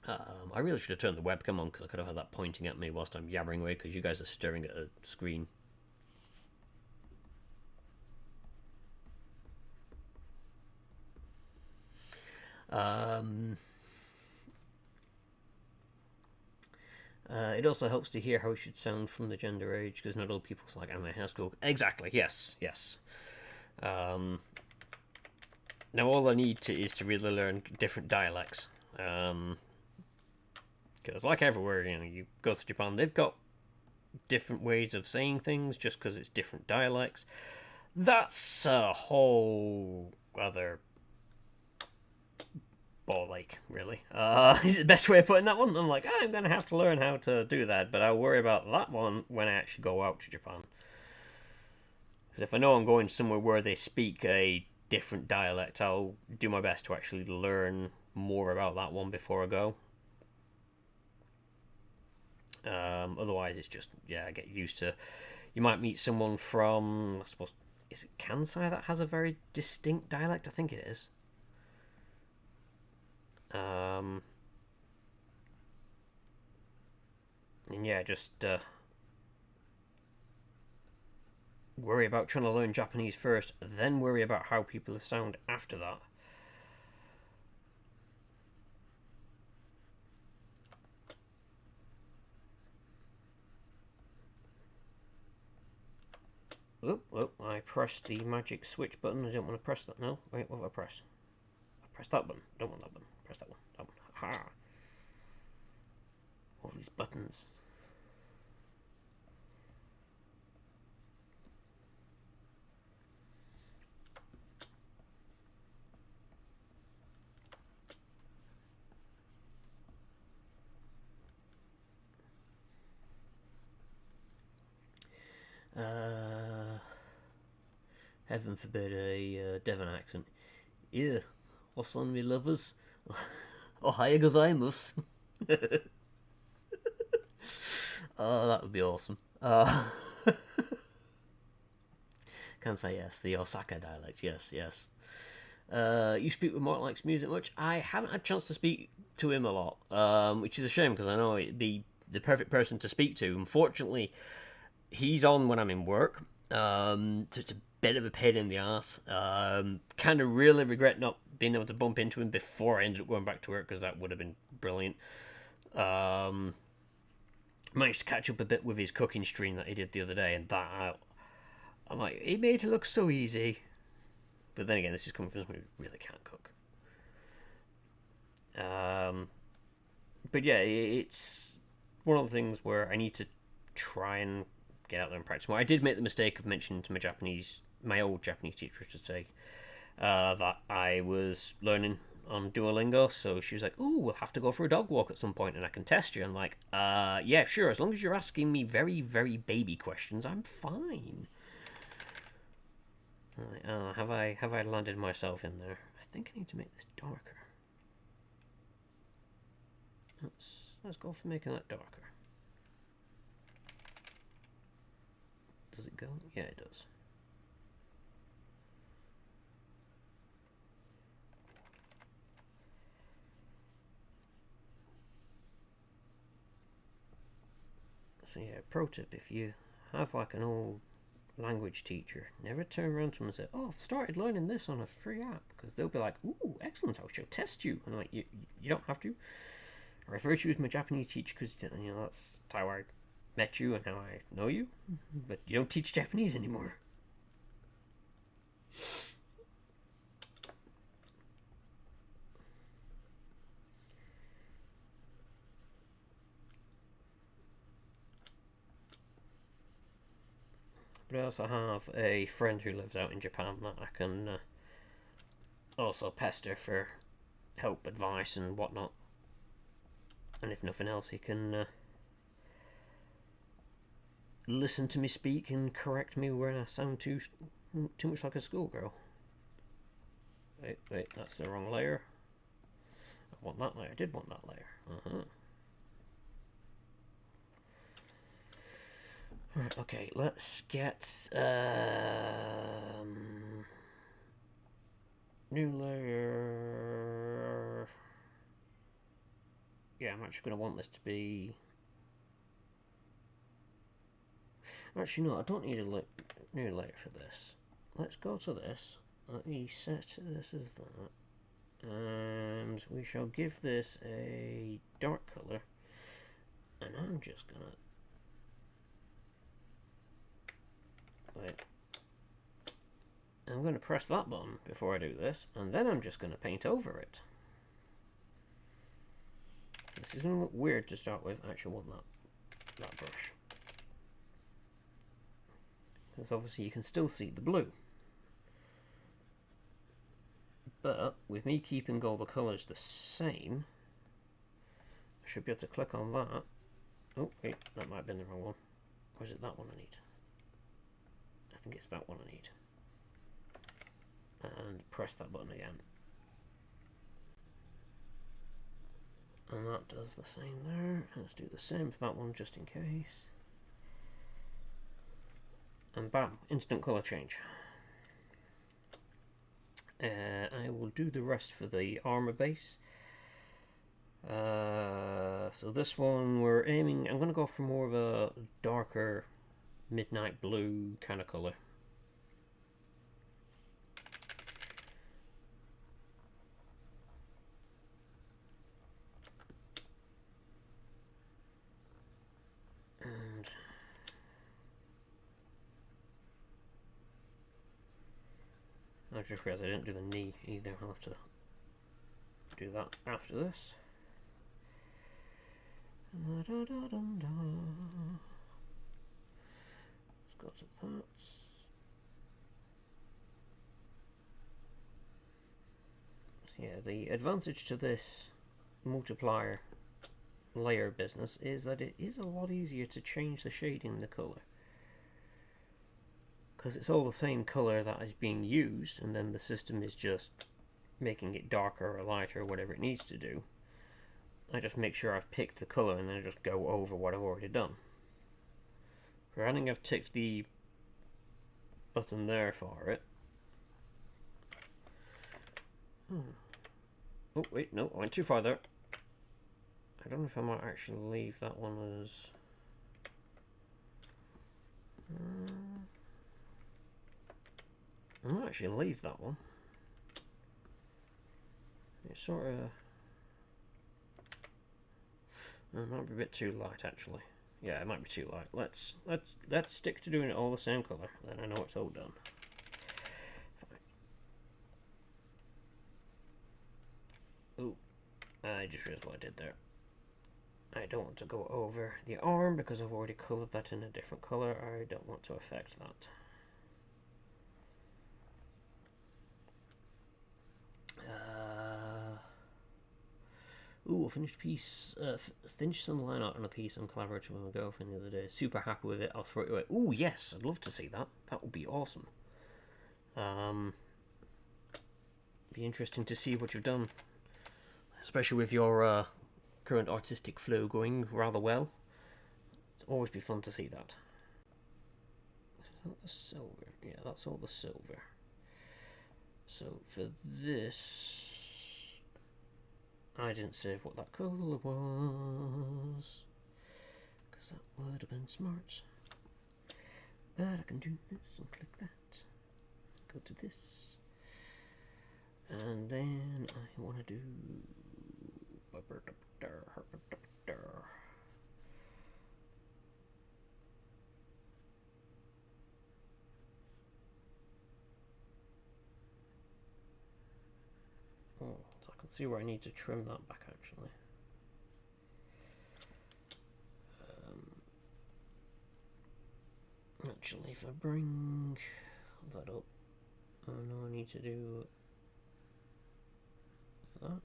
Speaker 1: I really should have turned the webcam on, because I could have had that pointing at me whilst I'm yabbering away, because you guys are staring at a screen. It also helps to hear how it should sound from the gender age, because not all people like anime high school. Exactly, yes. Now all I need is to really learn different dialects. Because like everywhere, you go to Japan, they've got different ways of saying things just because it's different dialects. That's a whole other ball like, really. Is it the best way of putting that one? I'm like, I'm going to have to learn how to do that, but I'll worry about that one when I actually go out to Japan. Because if I know I'm going somewhere where they speak a different dialect, I'll do my best to actually learn more about that one before I go. Otherwise, it's just, I get used to. You might meet someone from, I suppose, is it Kansai that has a very distinct dialect? I think it is. And just worry about trying to learn Japanese first, then worry about how people sound after that. Oh, I pressed the magic switch button. I didn't want to press that. No, wait, what have I pressed? I pressed that button. Don't want that button. Press that one. That one. Ha! All these buttons. Heaven forbid a Devon accent. Yeah, what's on me lovers? Ohaya gozaimasu. Oh, that would be awesome. Can't say yes. The Osaka dialect, yes. You speak with Mark Likes Music much? I haven't had a chance to speak to him a lot, which is a shame, because I know it'd be the perfect person to speak to. Unfortunately, he's on when I'm in work, so it's a bit of a pain in the ass. Kind of really regret not being able to bump into him before I ended up going back to work, because that would have been brilliant. Managed to catch up a bit with his cooking stream that he did the other day, and I'm like, he made it look so easy. But then again, this is coming from someone who really can't cook. But yeah, it's one of the things where I need to try and get out there and practice more. I did make the mistake of mentioning to my old Japanese teacher, I should say, that I was learning on Duolingo. So she was like, "Ooh, we'll have to go for a dog walk at some point, and I can test you." I'm like, yeah, sure. As long as you're asking me very, very baby questions, I'm fine." Have I landed myself in there? I think I need to make this darker. Let's go for making that darker. Does it go? Yeah, it does. So yeah, pro tip: if you have like an old language teacher, never turn around to them and say, "Oh, I've started learning this on a free app," because they'll be like, "Ooh, excellent! I shall test you." And I'm like, you don't have to. I refer to you as my Japanese teacher because that's how I met you and how I know you. But you don't teach Japanese anymore. But I also have a friend who lives out in Japan that I can also pester for help, advice, and whatnot. And if nothing else, he can listen to me speak and correct me where I sound too much like a schoolgirl. Wait, that's the wrong layer. I want that layer. I did want that layer. Right, okay, let's get new layer. Yeah, I'm actually going to want this to be. Actually, no, I don't need a new layer for this. Let's go to this. Let me set this as that. And we shall give this a dark color. And I'm just going to. Wait. I'm going to press that button before I do this, and then I'm just going to paint over it. This is going to look weird to start with. I actually want that brush. Because obviously you can still see the blue. But with me keeping all the colours the same, I should be able to click on that. Oh, wait, that might have been the wrong one. Or is it that one I need? I think it's that one I need. And press that button again. And that does the same there. Let's do the same for that one just in case. And bam, instant colour change. I will do the rest for the armour base. So this one we're aiming, I'm going to go for more of a darker midnight blue kind of colour. And I just realised I didn't do the knee either. I'll have to do that after this. Let's go to that. So yeah, the advantage to this multiplier layer business is that it is a lot easier to change the shading in the colour. Because it's all the same colour that is being used, and then the system is just making it darker or lighter or whatever it needs to do. I just make sure I've picked the colour and then I just go over what I've already done. Providing I've ticked the button there for it. Oh wait, no, I went too far there. I don't know if I might actually leave that one as... I might actually leave that one. It's sort of... It might be a bit too light actually. Yeah, it might be too light. Let's stick to doing it all the same colour. Then I know it's all done. Fine. Oh, I just realised what I did there. I don't want to go over the arm because I've already coloured that in a different colour. I don't want to affect that. Ooh, a finished piece. Finished some line art on a piece I'm collaborating with my girlfriend the other day. Super happy with it. I'll throw it away. Ooh, yes, I'd love to see that. That would be awesome. Be interesting to see what you've done, especially with your current artistic flow going rather well. It'd always be fun to see that. Is that the silver? Yeah, that's all the silver. So for this, I didn't save what that colour was, because that would have been smart. But I can do this and click that. Go to this. And then I want to do... Oh, so I can see where I need to trim that back actually. Actually, if I bring that up, I know I need to do that.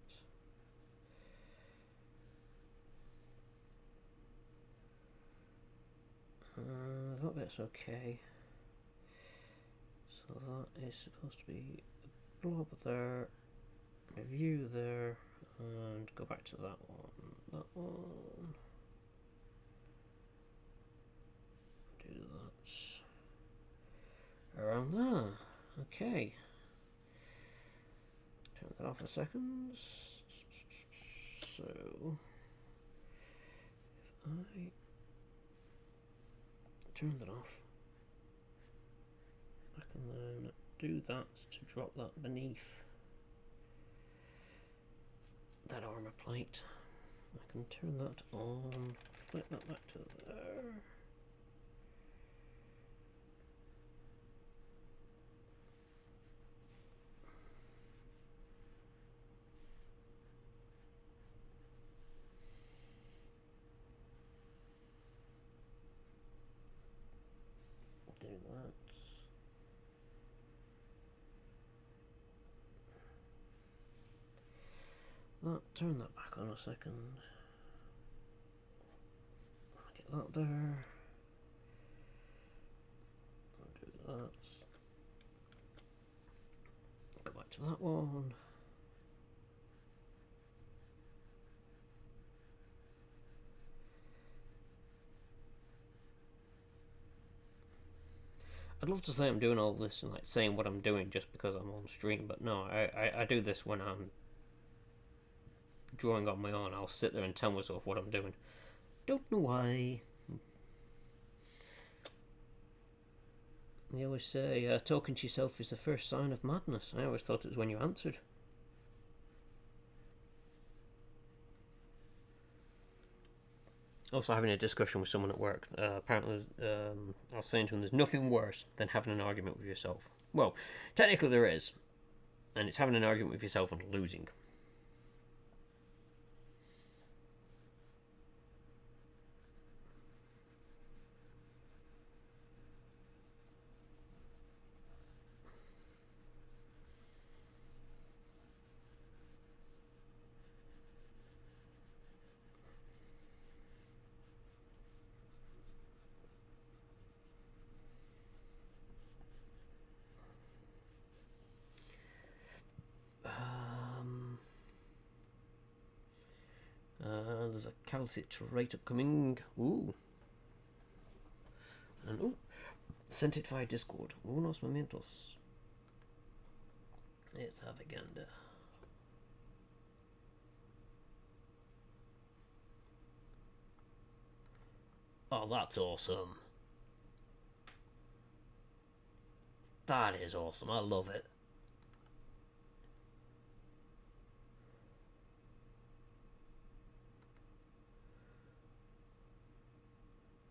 Speaker 1: That bit's okay. So that is supposed to be a blob there, a view there, and go back to that one. That one. Do that around there. Okay. Turn that off a second. So if I turn that off, I can then do that to drop that beneath that armor plate. I can turn that on, flip that back to there. Do that. Turn that back on a second. Get that there. Do that. Go back to that one. I'd love to say I'm doing all this and like saying what I'm doing just because I'm on stream, but no, I do this when I'm drawing on my own. I'll sit there and tell myself what I'm doing. Don't know why. They always say talking to yourself is the first sign of madness. I always thought it was when you answered. Also having a discussion with someone at work. Apparently, I was saying to him, there's nothing worse than having an argument with yourself. Well, technically there is, and it's having an argument with yourself and losing. There's a calcitrate upcoming. Ooh. And ooh. Sent it via Discord. Unos momentos. It's Aviganda. Oh, that's awesome. That is awesome. I love it.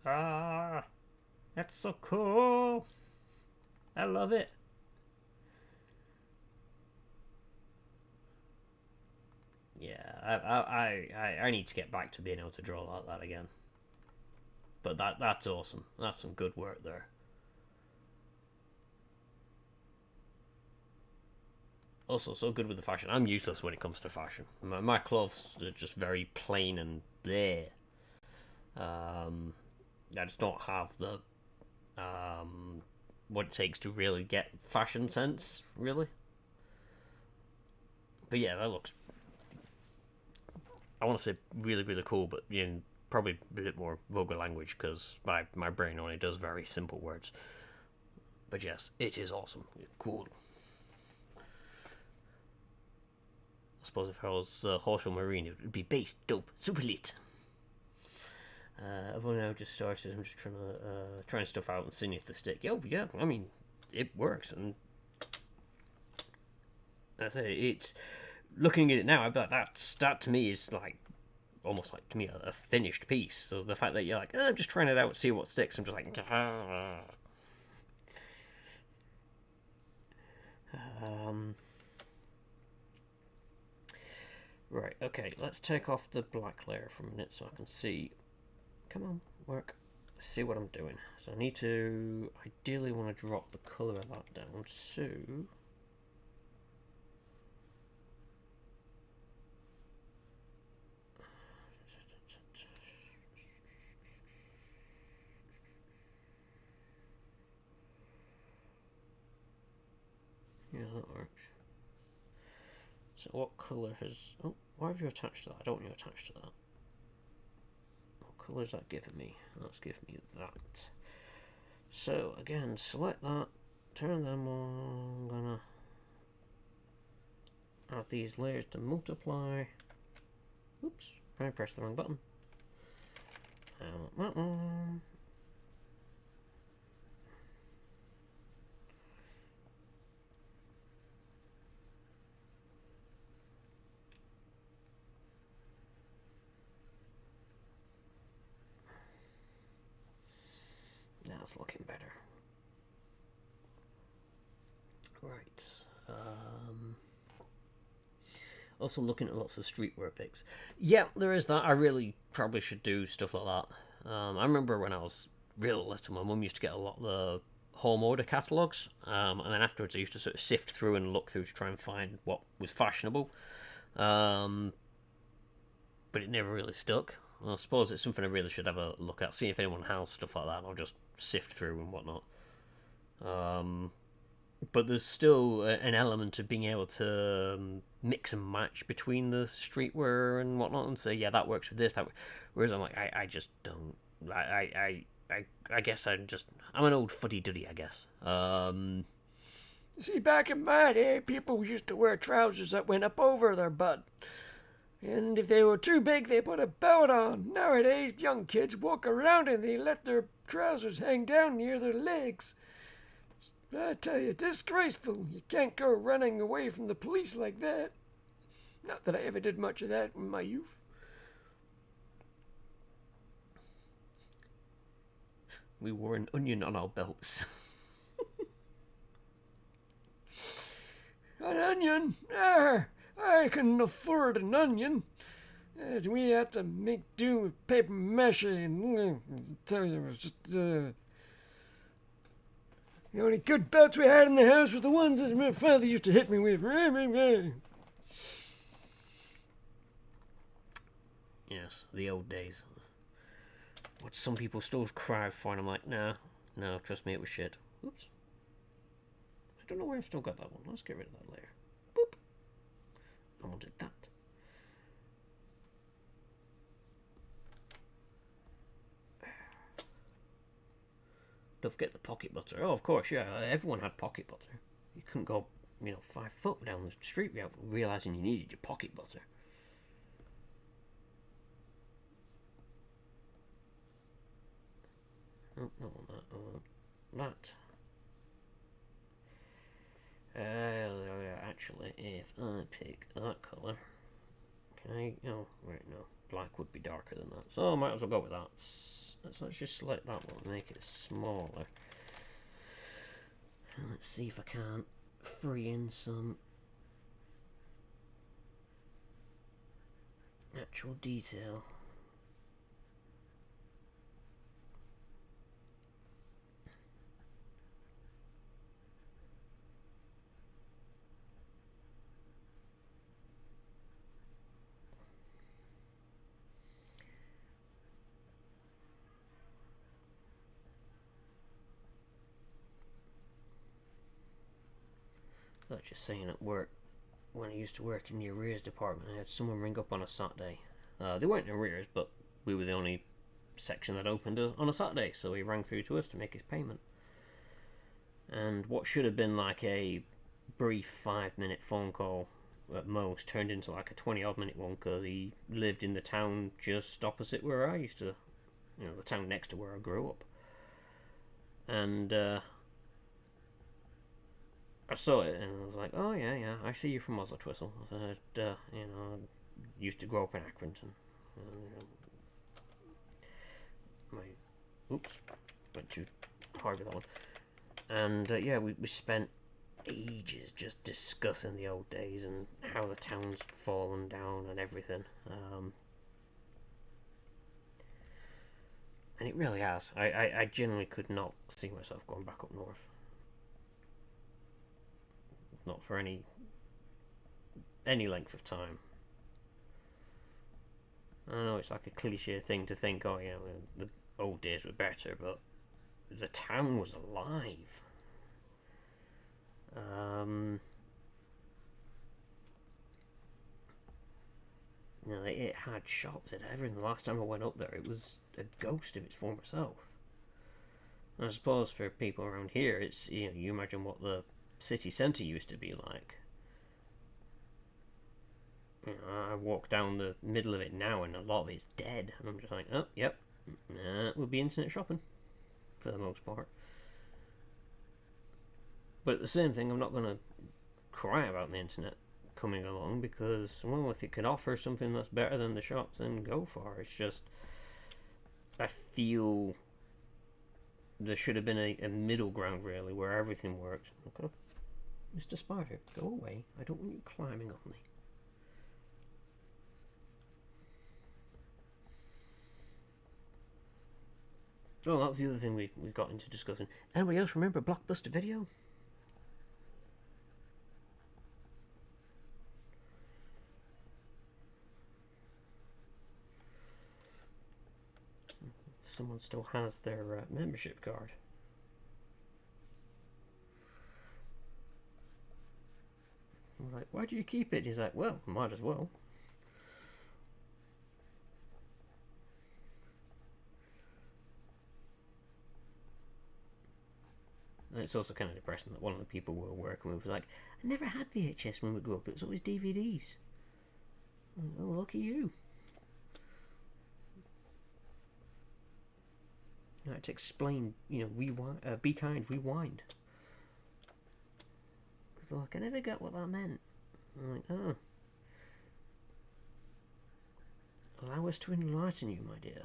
Speaker 1: Ah, that's so cool. I love it. Yeah, I need to get back to being able to draw like that again. But that's awesome. That's some good work there. Also, so good with the fashion. I'm useless when it comes to fashion. My clothes are just very plain and there. I just don't have the what it takes to really get fashion sense, really. But yeah, that looks. I want to say really, really cool, but probably a bit more vulgar language because my brain only does very simple words. But yes, it is awesome. Cool. I suppose if I was Horsham Marine, it would be base, dope, super lit. I've only now just started. I'm just trying stuff out and seeing if they stick. Oh yeah, I mean, it works, and I say it's looking at it now. I bet that to me is like almost like to me a finished piece. So the fact that you're like, I'm just trying it out, see what sticks. I'm just like, right. Okay, let's take off the black layer for a minute so I can see. Come on, work. See what I'm doing. So I need to ideally want to drop the colour of that down. So yeah, that works. So what colour has... Oh, why have you attached to that? I don't want you attached to that. What colour is that giving me? That's giving me that. So, again, select that. Turn them on. I'm gonna add these layers to multiply. Oops, I pressed the wrong button. That one. Now it's looking better. Right. Also looking at lots of streetwear pics. Yeah, there is that. I really probably should do stuff like that. I remember when I was real little, my mum used to get a lot of the home order catalogues, and then afterwards I used to sort of sift through and look through to try and find what was fashionable. But it never really stuck. I suppose it's something I really should have a look at, see if anyone has stuff like that. I'll just sift through and whatnot. But there's still an element of being able to mix and match between the streetwear and whatnot, and say, yeah, that works with this. Whereas I'm like, I just don't. I guess I'm an old fuddy duddy. I guess. See, back in my day, people used to wear trousers that went up over their butt. And if they were too big, they put a belt on. Nowadays, young kids walk around and they let their trousers hang down near their legs. I tell you, disgraceful. You can't go running away from the police like that. Not that I ever did much of that in my youth. We wore an onion on our belts. An onion? I couldn't afford an onion. We had to make do with paper mache, and tell you, it was just the only good belts we had in the house were the ones that my father used to hit me with. Yes, the old days. What some people still cry for, and I'm like, no, trust me, it was shit. Oops. I don't know where I've still got that one. Let's get rid of that layer. Boop. I wanted that. Don't forget the pocket butter. Oh, of course, yeah. Everyone had pocket butter. You couldn't go, 5 foot down the street without realising you needed your pocket butter. Oh, not on that. That. Actually, if I pick that colour, can I? Oh, right, no. Black would be darker than that. So I might as well go with that. Let's just select that one and make it smaller. And let's see if I can't free in some. Actual detail. That's just saying at work, when I used to work in the arrears department, I had someone ring up on a Saturday. They weren't in arrears, but we were the only section that opened on a Saturday, so he rang through to us to make his payment. And what should have been like a brief 5-minute phone call at most turned into like a 20-odd minute one because he lived in the town just opposite where I used to, the town next to where I grew up. And I saw it and I was like, oh yeah, I see you from Oslo Twistle. I said, used to grow up in Accrington. Oops, went too hard with that one. And yeah, we spent ages just discussing the old days and how the town's fallen down and everything. And it really has. I genuinely could not see myself going back up north. Not for any length of time. I know it's like a cliche thing to think, oh yeah, the old days were better, but the town was alive. It had shops, it had everything. The last time I went up there, it was a ghost of its former self. And I suppose for people around here, it's, you imagine what the city centre used to be like. I walk down the middle of it now and a lot of it's dead, and I'm just like, oh, yep, we'll be internet shopping for the most part. But at the same thing, I'm not going to cry about the internet coming along because, well, if it can offer something that's better than the shops, then go for it. It's just, I feel there should have been a middle ground, really, where everything works. Okay, Mr. Spider, go away. I don't want you climbing on me. Oh, that's the other thing we got into discussing. Anybody else remember Blockbuster Video? Someone still has their membership card. I'm like, why do you keep it? He's like, well, might as well. And it's also kind of depressing that one of the people we were working with was like, I never had VHS when we grew up, it was always DVDs. Oh, look at you. I had to explain, rewind, Be Kind, Rewind. Because like, I never got what that meant. I'm like, oh. Allow us to enlighten you, my dear.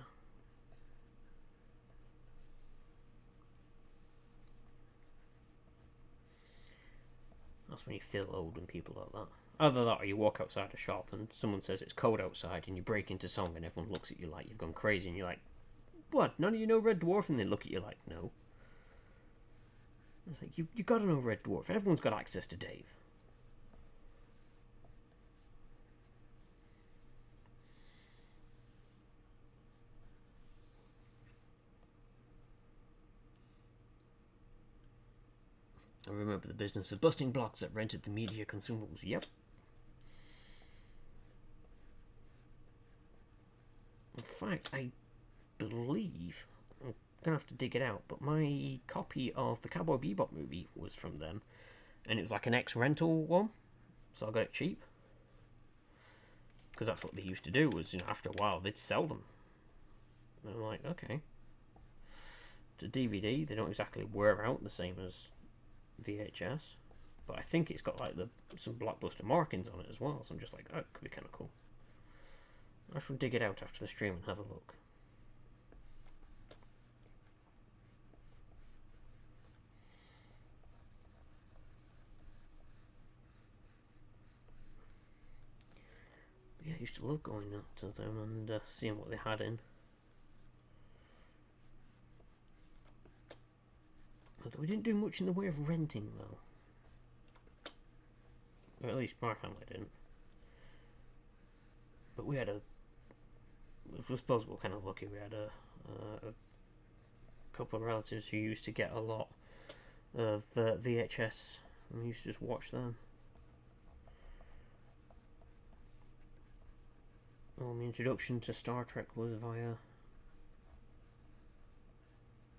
Speaker 1: That's when you feel old when people like that. Either that or you walk outside a shop and someone says it's cold outside and you break into song and everyone looks at you like you've gone crazy and you're like, what? None of you know Red Dwarf? And they look at you like, no. It's like, you gotta know Red Dwarf. Everyone's got access to Dave. I remember the business of busting blocks that rented the media consumables. Yep. In fact, I believe, I'm gonna have to dig it out, but my copy of the Cowboy Bebop movie was from them, and it was like an ex-rental one, so I got it cheap. Because that's what they used to do, was, after a while, they'd sell them. And I'm like, okay. It's a DVD, they don't exactly wear out the same as VHS, but I think it's got like some Blockbuster markings on it as well, so I'm just like, oh, it could be kind of cool. I shall dig it out after the stream and have a look. Yeah, I used to love going up to them and seeing what they had in. Although we didn't do much in the way of renting, though. Or at least my family didn't. But we had I suppose we're kind of lucky. We had a couple of relatives who used to get a lot of VHS, and we used to just watch them. Well, my introduction to Star Trek was via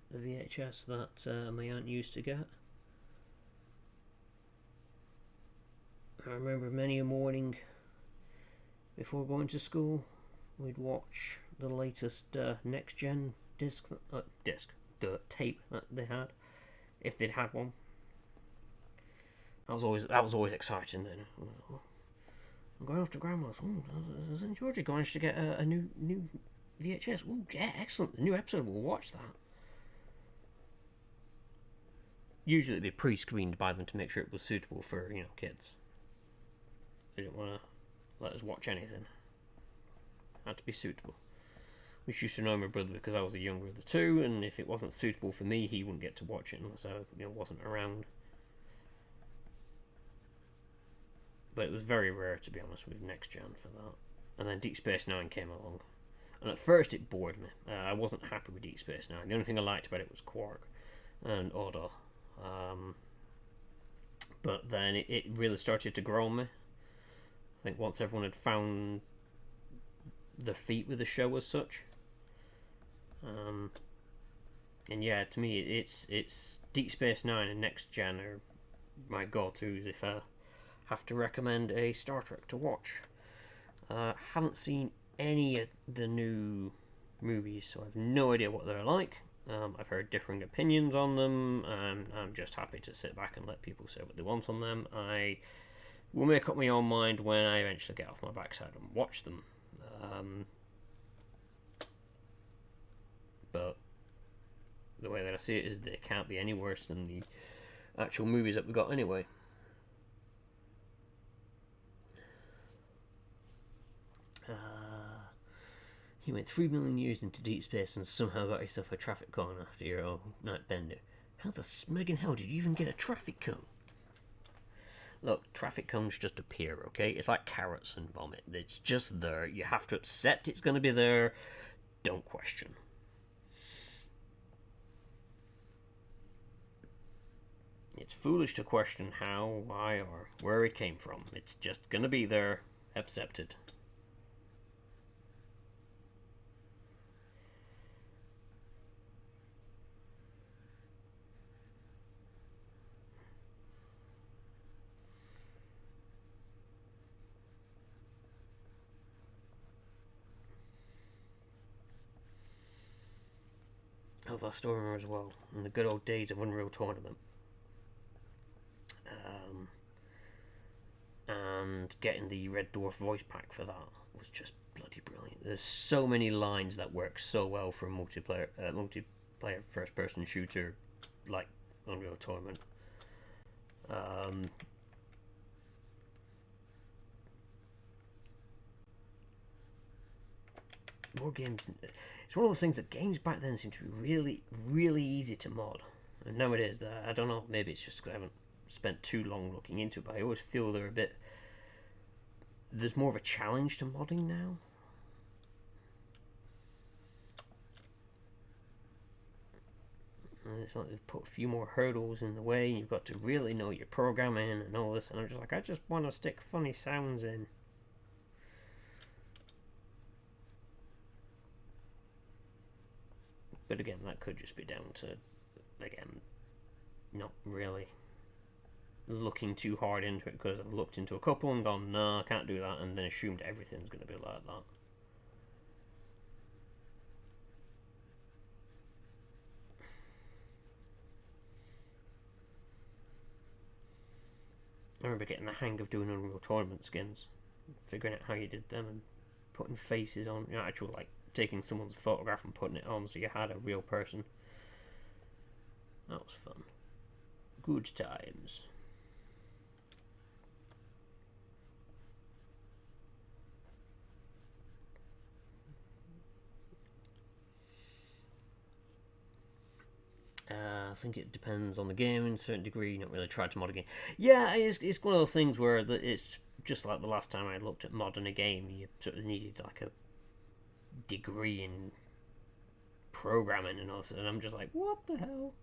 Speaker 1: the VHS that my aunt used to get. I remember many a morning before going to school, we'd watch the latest next gen the tape that they had, if they'd had one. That was always exciting then. I'm going off to Grandma's. Has Georgie managed to get a new VHS? Oh yeah, excellent! The new episode. We'll watch that. Usually it'd be pre-screened by them to make sure it was suitable for kids. They didn't want to let us watch anything. Had to be suitable. Which used to annoy my brother because I was the younger of the two, and if it wasn't suitable for me, he wouldn't get to watch it unless I wasn't around. But it was very rare, to be honest, with Next Gen for that. And then Deep Space Nine came along, and at first it bored me. I wasn't happy with Deep Space Nine. The only thing I liked about it was Quark and Odo. But then it really started to grow on me. I think once everyone had found their feet with the show as such. And yeah, to me, it's Deep Space Nine and Next Gen are my go-tos if I have to recommend a Star Trek to watch. Haven't seen any of the new movies, so I have no idea what they're like. I've heard differing opinions on them, and I'm just happy to sit back and let people say what they want on them. I will make up my own mind when I eventually get off my backside and watch them. But the way that I see it is they can't be any worse than the actual movies that we got anyway. He went 3 million years into deep space and somehow got yourself a traffic cone after your old night bender. How the smegin' hell did you even get a traffic cone? Look, traffic cones just appear, okay? It's like carrots and vomit. It's just there. You have to accept it's going to be there. Don't question. It's foolish to question how, why, or where it came from. It's just going to be there. Accept it. I still remember as well, in the good old days of Unreal Tournament. And getting the Red Dwarf voice pack for that was just bloody brilliant. There's so many lines that work so well for a multiplayer first-person shooter like Unreal Tournament. More games. It's one of those things that games back then seemed to be really, really easy to mod. And nowadays, I don't know, maybe it's just because I haven't spent too long looking into it, but I always feel they're a bit... There's more of a challenge to modding now. And it's like they've put a few more hurdles in the way, and you've got to really know your programming and all this, and I'm just like, I just want to stick funny sounds in. But again, that could just be down to, again, not really looking too hard into it, because I've looked into a couple and gone, no, I can't do that, and then assumed everything's going to be like that. I remember getting the hang of doing Unreal Tournament skins, figuring out how you did them and putting faces on, actual like taking someone's photograph and putting it on so you had a real person. That was fun. Good times. think it depends on the game in a certain degree. Not really tried to mod a game. Yeah, it's one of those things where it's just like the last time I looked at modding a game. You sort of needed like a degree in programming and all that, and I'm just like, what the hell?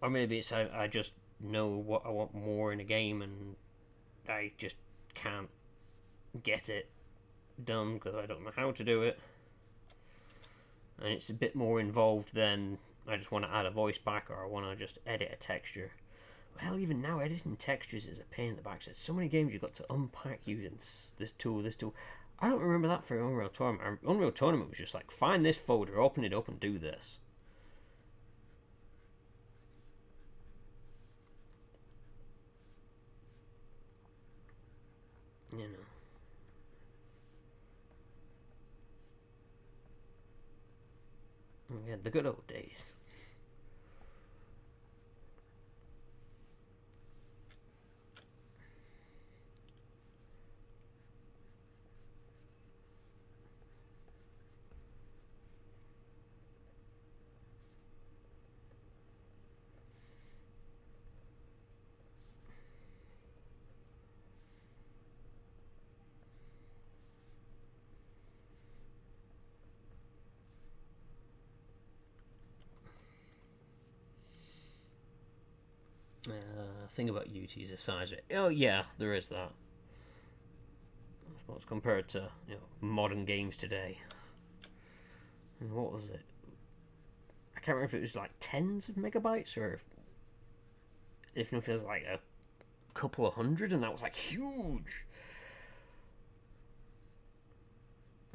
Speaker 1: Or maybe it's I just know what I want more in a game, and I just can't get it done because I don't know how to do it. And it's a bit more involved than I just want to add a voice back or I want to just edit a texture. Well, even now, editing textures is a pain in the backside. So many games you've got to unpack using this tool, this tool. I don't remember that for Unreal Tournament. Unreal Tournament was just like, find this folder, open it up, and do this. You know. Yeah, the good old days. Thing about UT's the size of it. Oh yeah, there is that. I suppose compared to modern games today. And what was it? I can't remember if it was like tens of megabytes or if it was like a couple of hundred, and that was like huge.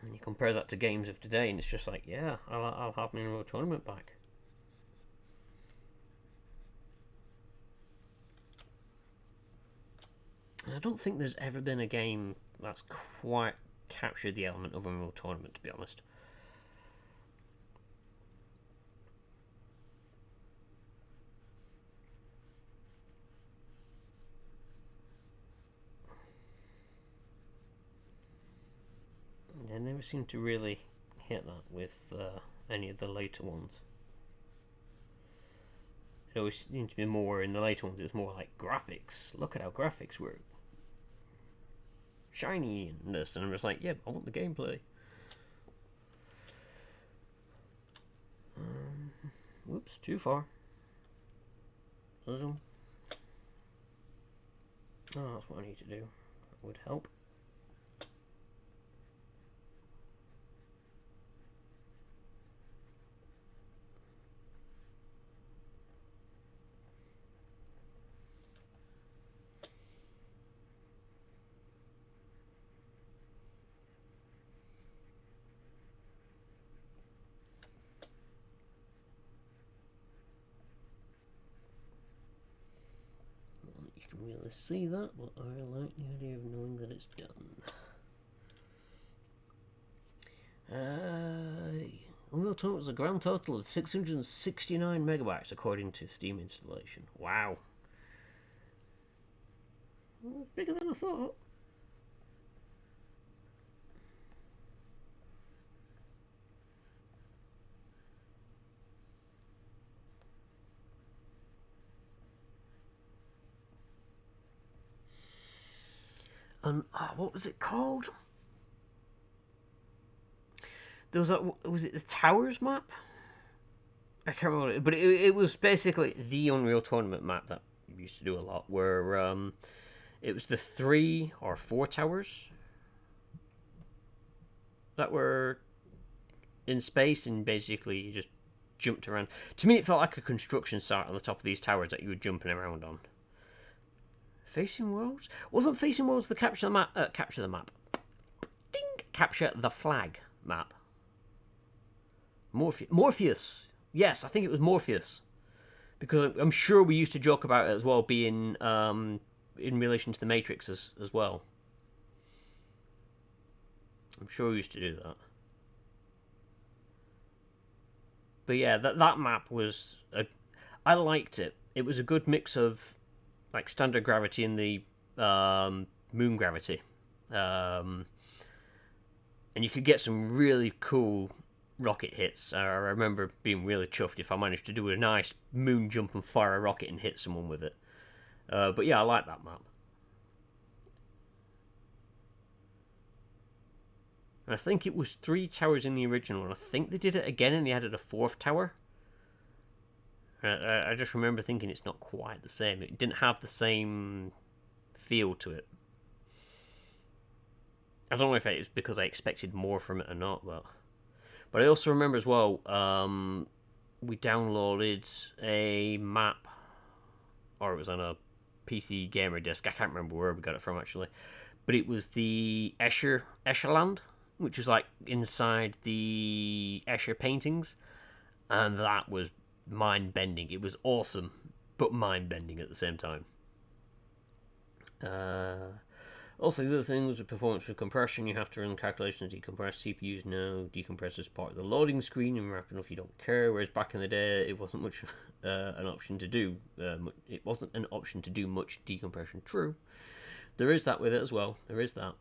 Speaker 1: And you compare that to games of today, and it's just like, yeah, I'll have my Unreal Tournament back. And I don't think there's ever been a game that's quite captured the element of Unreal Tournament, to be honest. They never seem to really hit that with any of the later ones. It always seemed to be more in the later ones. It was more like graphics. Look at how graphics were shiny and this, and I'm just like, yeah, I want the gameplay. Whoops, too far. Zoom. Oh, that's what I need to do. That would help. You can really see that, but I like the idea of knowing that it's done. Unreal Tournament was a grand total of 669 megabytes according to Steam installation. Wow. Well, bigger than I thought. And what was it called? There was was it the Towers map? I can't remember, but it was basically the Unreal Tournament map that we used to do a lot, where it was the 3 or 4 towers that were in space, and basically you just jumped around. To me, it felt like a construction site on the top of these towers that you were jumping around on. Facing Worlds? Wasn't Facing Worlds the capture the map? Capture the map. Ding! Capture the flag map. Morpheus. Yes, I think it was Morpheus. Because I'm sure we used to joke about it as well being in relation to the Matrix as well. I'm sure we used to do that. But yeah, that map was... I liked it. It was a good mix of like standard gravity and the moon gravity. And you could get some really cool rocket hits. I remember being really chuffed if I managed to do a nice moon jump and fire a rocket and hit someone with it. But yeah, I like that map. And I think it was 3 towers in the original, and I think they did it again and they added a 4th tower. I just remember thinking it's not quite the same. It didn't have the same feel to it. I don't know if it was because I expected more from it or not, but I also remember as well, we downloaded a map, or it was on a PC gamer disc. I can't remember where we got it from actually, but it was the Escherland, which was like inside the Escher paintings, and that was mind bending. It was awesome, but mind bending at the same time. Also, the other thing was the performance with compression. You have to run calculations to decompress. CPUs now decompress as part of the loading screen, and rapid enough you don't care. Whereas back in the day, it wasn't much an option to do. It wasn't an option to do much decompression. True, there is that with it as well. There is that.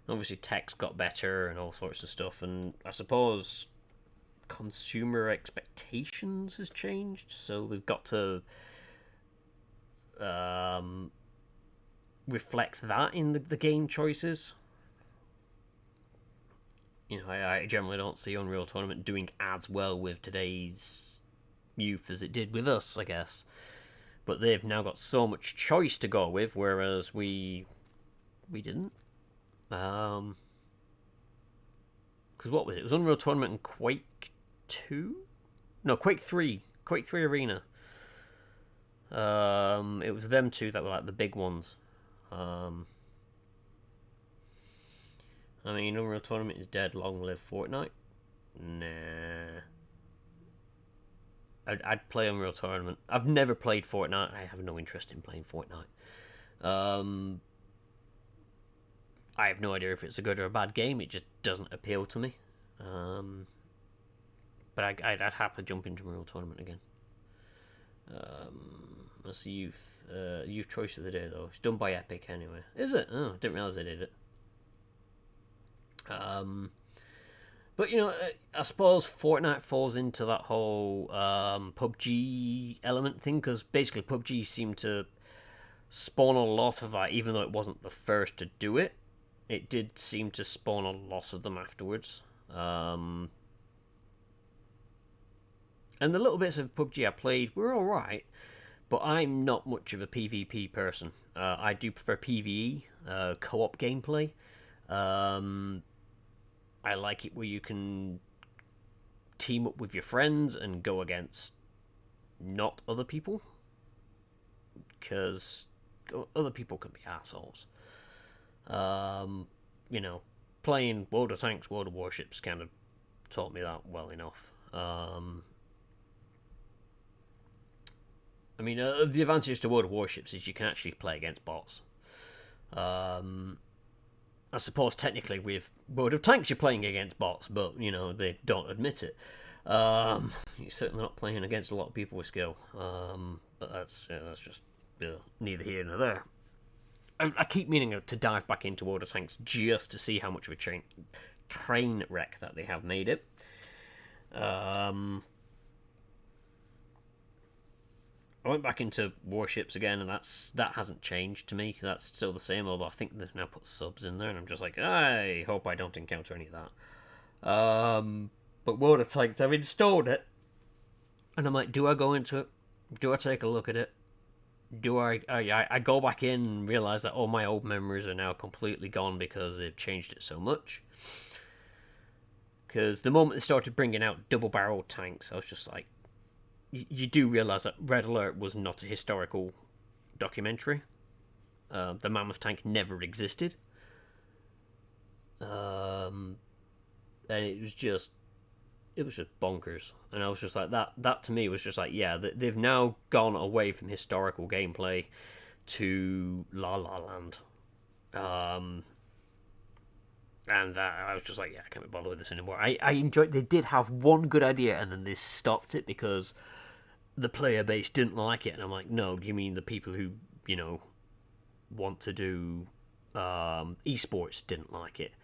Speaker 1: Obviously, tech's got better and all sorts of stuff, and I suppose consumer expectations has changed, so they've got to reflect that in the game choices. I generally don't see Unreal Tournament doing as well with today's youth as it did with us, I guess. But they've now got so much choice to go with, whereas we didn't. Because what was it? It was Unreal Tournament and Quake 2? No, Quake 3. Quake 3 Arena. It was them two that were like the big ones. Unreal Tournament is dead. Long live Fortnite. Nah. I'd play Unreal Tournament. I've never played Fortnite. I have no interest in playing Fortnite. I have no idea if it's a good or a bad game. It just doesn't appeal to me. But I'd happily jump into Unreal Tournament again. That's the youth choice of the day, though. It's done by Epic anyway. Is it? Oh, I didn't realise they did it. But I suppose Fortnite falls into that whole PUBG element thing, because basically PUBG seemed to spawn a lot of that, even though it wasn't the first to do it. It did seem to spawn a lot of them afterwards. And the little bits of PUBG I played were alright, but I'm not much of a PvP person. I do prefer PvE, co-op gameplay. I like it where you can team up with your friends and go against not other people, because other people can be assholes. Playing World of Tanks, World of Warships kind of taught me that well enough. The advantage to World of Warships is you can actually play against bots. I suppose technically with World of Tanks you're playing against bots, but they don't admit it. You're certainly not playing against a lot of people with skill. But that's just neither here nor there. I keep meaning to dive back into World of Tanks just to see how much of a train wreck that they have made it. I went back into Warships again, and that hasn't changed to me. That's still the same, although I think they've now put subs in there, and I'm just like, I hope I don't encounter any of that. But World of Tanks, I've installed it, and I'm like, do I go into it? Do I take a look at it? Do I go back in and realise that all my old memories are now completely gone because they've changed it so much? Because the moment they started bringing out double-barreled tanks, I was just like, you do realise that Red Alert was not a historical documentary. The Mammoth tank never existed. And it was just bonkers. And I was just like, that to me was just like, yeah, they've now gone away from historical gameplay to La La Land. And I was just like, yeah, I can't be bothered with this anymore. I enjoyed. They did have one good idea, and then they stopped it because the player base didn't like it. And I'm like, no, do you mean the people who want to do esports didn't like it?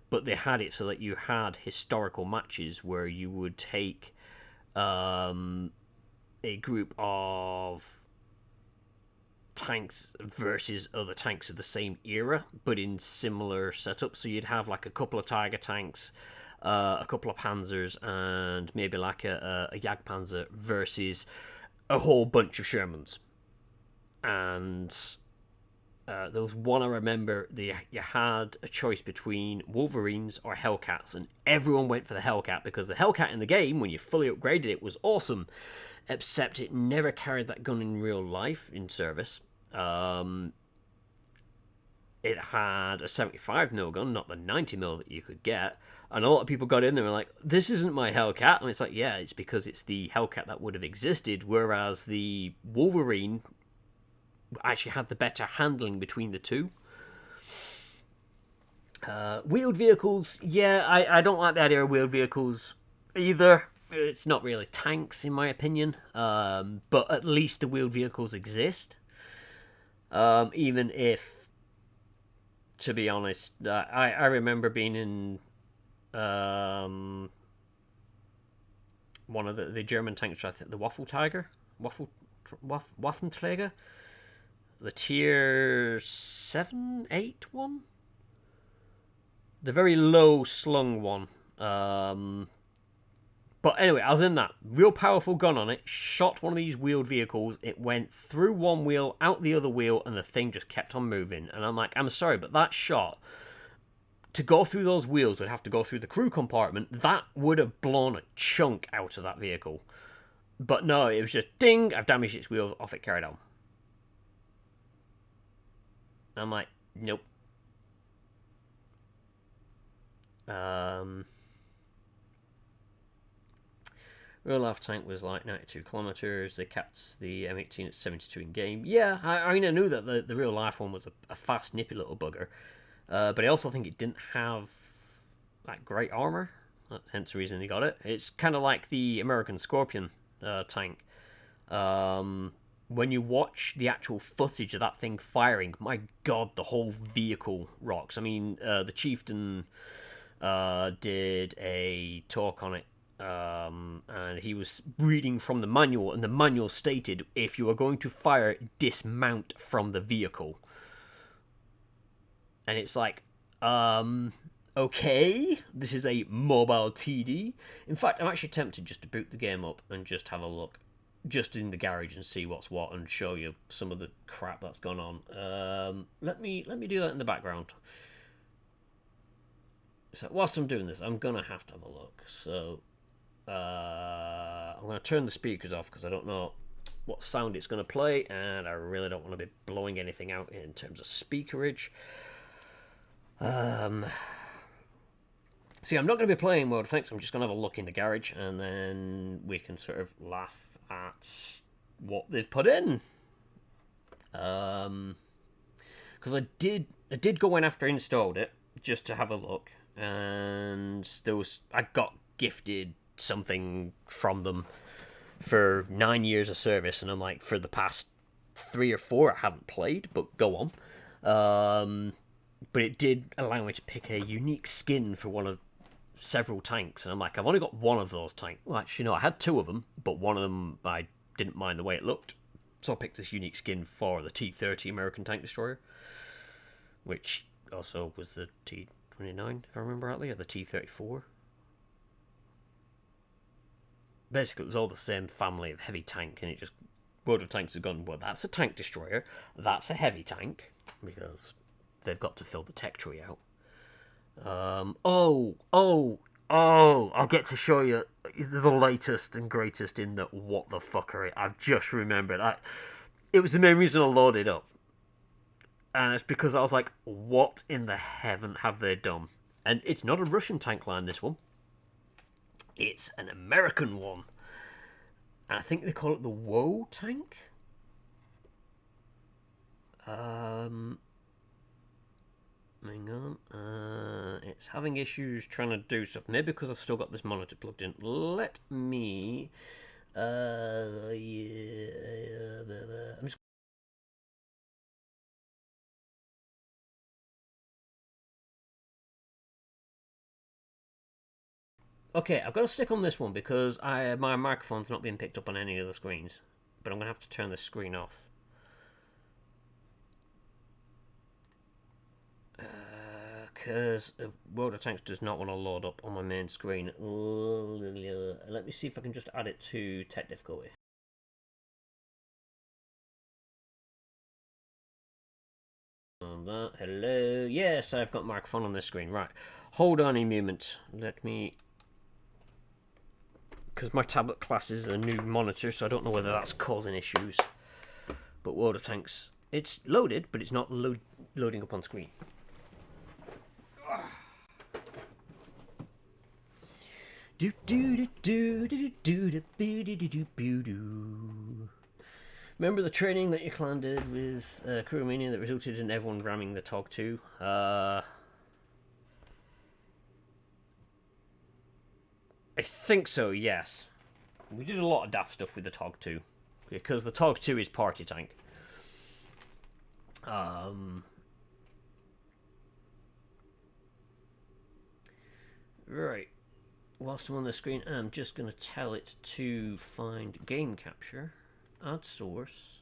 Speaker 1: but they had it so that you had historical matches where you would take a group of tanks versus other tanks of the same era, but in similar setups. So you'd have like a couple of Tiger tanks, a couple of Panzers, and maybe like a Jagdpanzer versus a whole bunch of Shermans. And there was one I remember. You had a choice between Wolverines or Hellcats, and everyone went for the Hellcat because the Hellcat in the game, when you fully upgraded it, was awesome. Except it never carried that gun in real life in service. It had a 75mm gun, not the 90mm that you could get. And a lot of people got in there and were like, this isn't my Hellcat. And it's like, yeah, it's because it's the Hellcat that would have existed, whereas the Wolverine actually had the better handling between the two. Wheeled vehicles, yeah, I don't like the idea of wheeled vehicles either. It's not really tanks, in my opinion, but at least the wheeled vehicles exist. Even if, to be honest, I remember being in one of the German tanks, I think the Waffle Tiger, Waffenträger, the tier 7, 8 one, the very low slung one. But anyway, I was in that. Real powerful gun on it. Shot one of these wheeled vehicles. It went through one wheel, out the other wheel, and the thing just kept on moving. And I'm like, I'm sorry, but that shot, to go through those wheels, would have to go through the crew compartment. That would have blown a chunk out of that vehicle. But no, it was just ding, I've damaged its wheels, off it carried on. I'm like, nope. Real life tank was like 92 kilometers. They kept the M18 at 72 in game. Yeah, I mean, I knew that the real life one was a fast, nippy little bugger. But I also think it didn't have that great armor. That's hence the reason they got it. It's kind of like the American Scorpion tank. When you watch the actual footage of that thing firing, my god, the whole vehicle rocks. I mean, the Chieftain did a talk on it, and he was reading from the manual, and the manual stated, if you are going to fire, dismount from the vehicle. And it's like, okay, this is a mobile TD. In fact, I'm actually tempted just to boot the game up and just have a look, just in the garage, and see what's what, and show you some of the crap that's gone on. Let me do that in the background. So whilst I'm doing this, I'm gonna have to have a look. So I'm gonna turn the speakers off because I don't know what sound it's gonna play, and I really don't want to be blowing anything out in terms of speakerage. See, I'm not going to be playing World of Tanks. I'm just going to have a look in the garage, and then we can sort of laugh at what they've put in. Because I did go in after I installed it just to have a look, and I got gifted something from them for 9 years of service, and I'm like, for the past 3 or 4 I haven't played, but go on. But it did allow me to pick a unique skin for one of several tanks, and I'm like, I've only got one of those tanks. Well, actually, no, I had 2 of them, but one of them I didn't mind the way it looked, so I picked this unique skin for the T-30 American Tank Destroyer, which also was the T-29, if I remember rightly, or the T-34. Basically, it was all the same family of heavy tank, and it just, World of Tanks have gone, well, that's a tank destroyer, that's a heavy tank, because they've got to fill the tech tree out. I'll get to show you the latest and greatest in the what the fuckery. I've just remembered. It was the main reason I loaded up. And it's because I was like, what in the heaven have they done? And it's not a Russian tank line, this one. It's an American one. And I think they call it the Woe tank. Hang on. It's having issues trying to do stuff. Maybe because I've still got this monitor plugged in. Let me. Yeah. I'm just Okay, I've got to stick on this one because my microphone's not being picked up on any of the screens. But I'm going to have to turn this screen off. Because World of Tanks does not want to load up on my main screen. Let me see if I can just add it to tech difficulty. Hello. Yes, I've got microphone on this screen. Right. Hold on a moment. Let me... Because my tablet class is a new monitor, so I don't know whether that's causing issues. But World of Tanks, it's loaded, but it's not loading up on screen. Do do do do do do do do do do do. Remember the training that your clan did with Crew Romania that resulted in everyone ramming the TOG 2? I think so, yes. We did a lot of daft stuff with the TOG 2. Because the TOG 2 is party tank. Right. Whilst I'm on the screen, I'm just going to tell it to find game capture. Add source.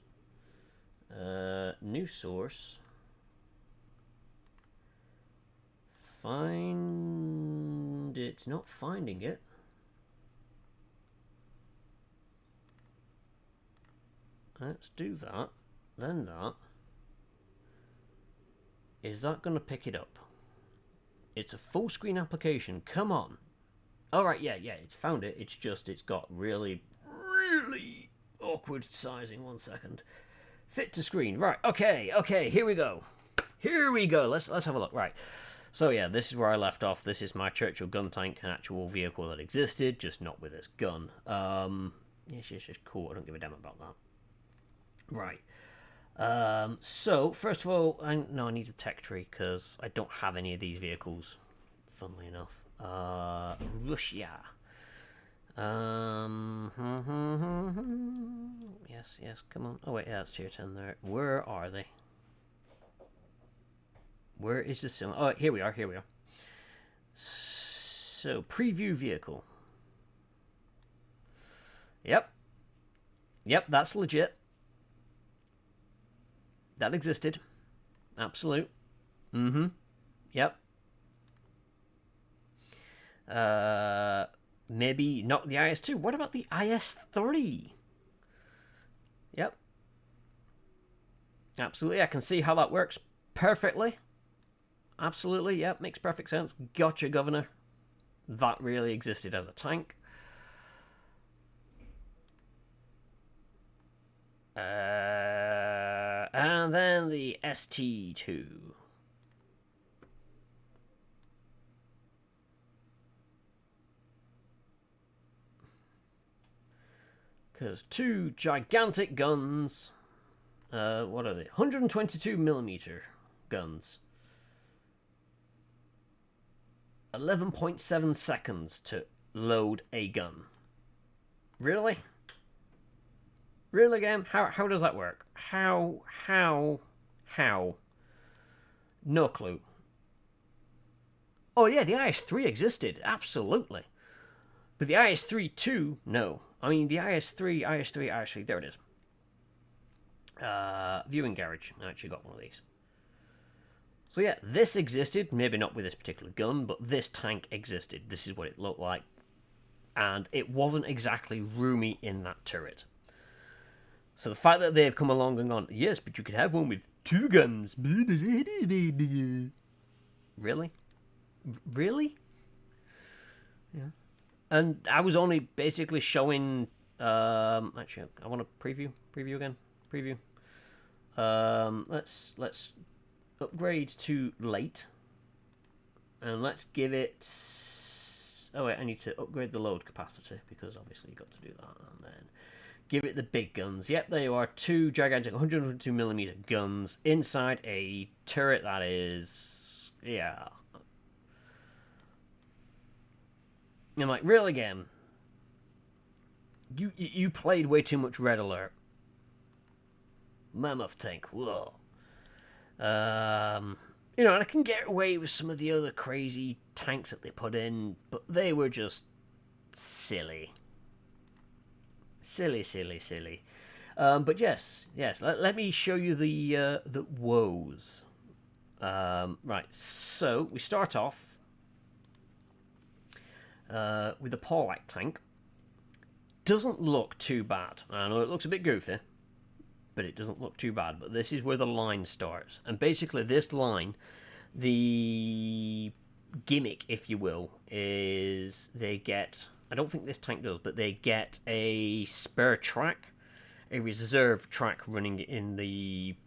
Speaker 1: New source. Find... It's not finding it. Let's do that. Then that. Is that going to pick it up? It's a full screen application. Come on. Alright, yeah, it's found it. It's just, it's got really awkward sizing. 1 second. Fit to screen. Right, okay, here we go. Let's have a look. Right. So yeah, this is where I left off. This is my Churchill gun tank, an actual vehicle that existed, just not with this gun. Yes, cool. I don't give a damn about that. Right. So, first of all, I need a tech tree, because I don't have any of these vehicles, funnily enough. Russia. Yes, come on. Oh, wait, yeah, it's tier 10 there. Where are they? Where is the sim? Oh, here we are. So, preview vehicle. Yep, that's legit. That existed. Absolute. Yep. Maybe not the IS-2. What about the IS-3? Yep. Absolutely. I can see how that works perfectly. Absolutely. Yep. Makes perfect sense. Gotcha, Governor. That really existed as a tank. And then the ST2. Because two gigantic guns. What are they? 122mm guns. 11.7 seconds to load a gun. Really? Really, game? How does that work? How? No clue. Oh yeah, the IS-3 existed, absolutely. But the IS-3-2, no. I mean, the IS-3, there it is. Viewing garage, I actually got one of these. So yeah, this existed, maybe not with this particular gun, but this tank existed. This is what it looked like. And it wasn't exactly roomy in that turret. So the fact that they've come along and gone, yes, but you could have one with two guns. Really? Really? Yeah. And I was only basically showing... actually, I want to preview again. Preview. Let's upgrade to late. And let's give it... Oh wait, I need to upgrade the load capacity, because obviously you've got to do that. And then give it the big guns. Yep, there you are. Two gigantic 102mm guns inside a turret that is... Yeah. I'm like, really, game? You played way too much Red Alert. Mammoth tank. Whoa. You know, and I can get away with some of the other crazy tanks that they put in, but they were just Silly. Silly. But yes. Let me show you the woes. Right, so we start off with the Paulak tank. Doesn't look too bad. I know it looks a bit goofy, but it doesn't look too bad. But this is where the line starts. And basically this line, the gimmick, if you will, is they get... I don't think this tank does, but they get a spare track, a reserve track running in the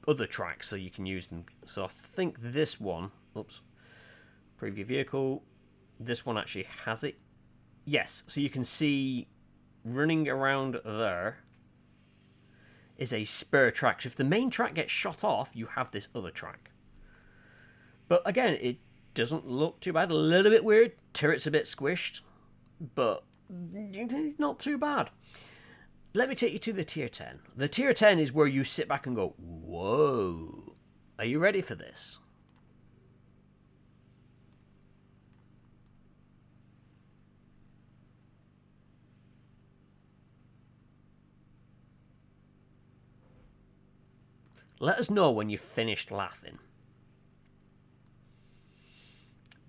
Speaker 1: other tracks so you can use them. So I think this one... Oops. Preview vehicle. This one actually has it. Yes, so you can see running around there is a spare track. So if the main track gets shot off, you have this other track. But again, it doesn't look too bad. A little bit weird. Turret's a bit squished, but not too bad. Let me take you to the tier 10. The tier 10 is where you sit back and go, whoa, are you ready for this? Let us know when you've finished laughing.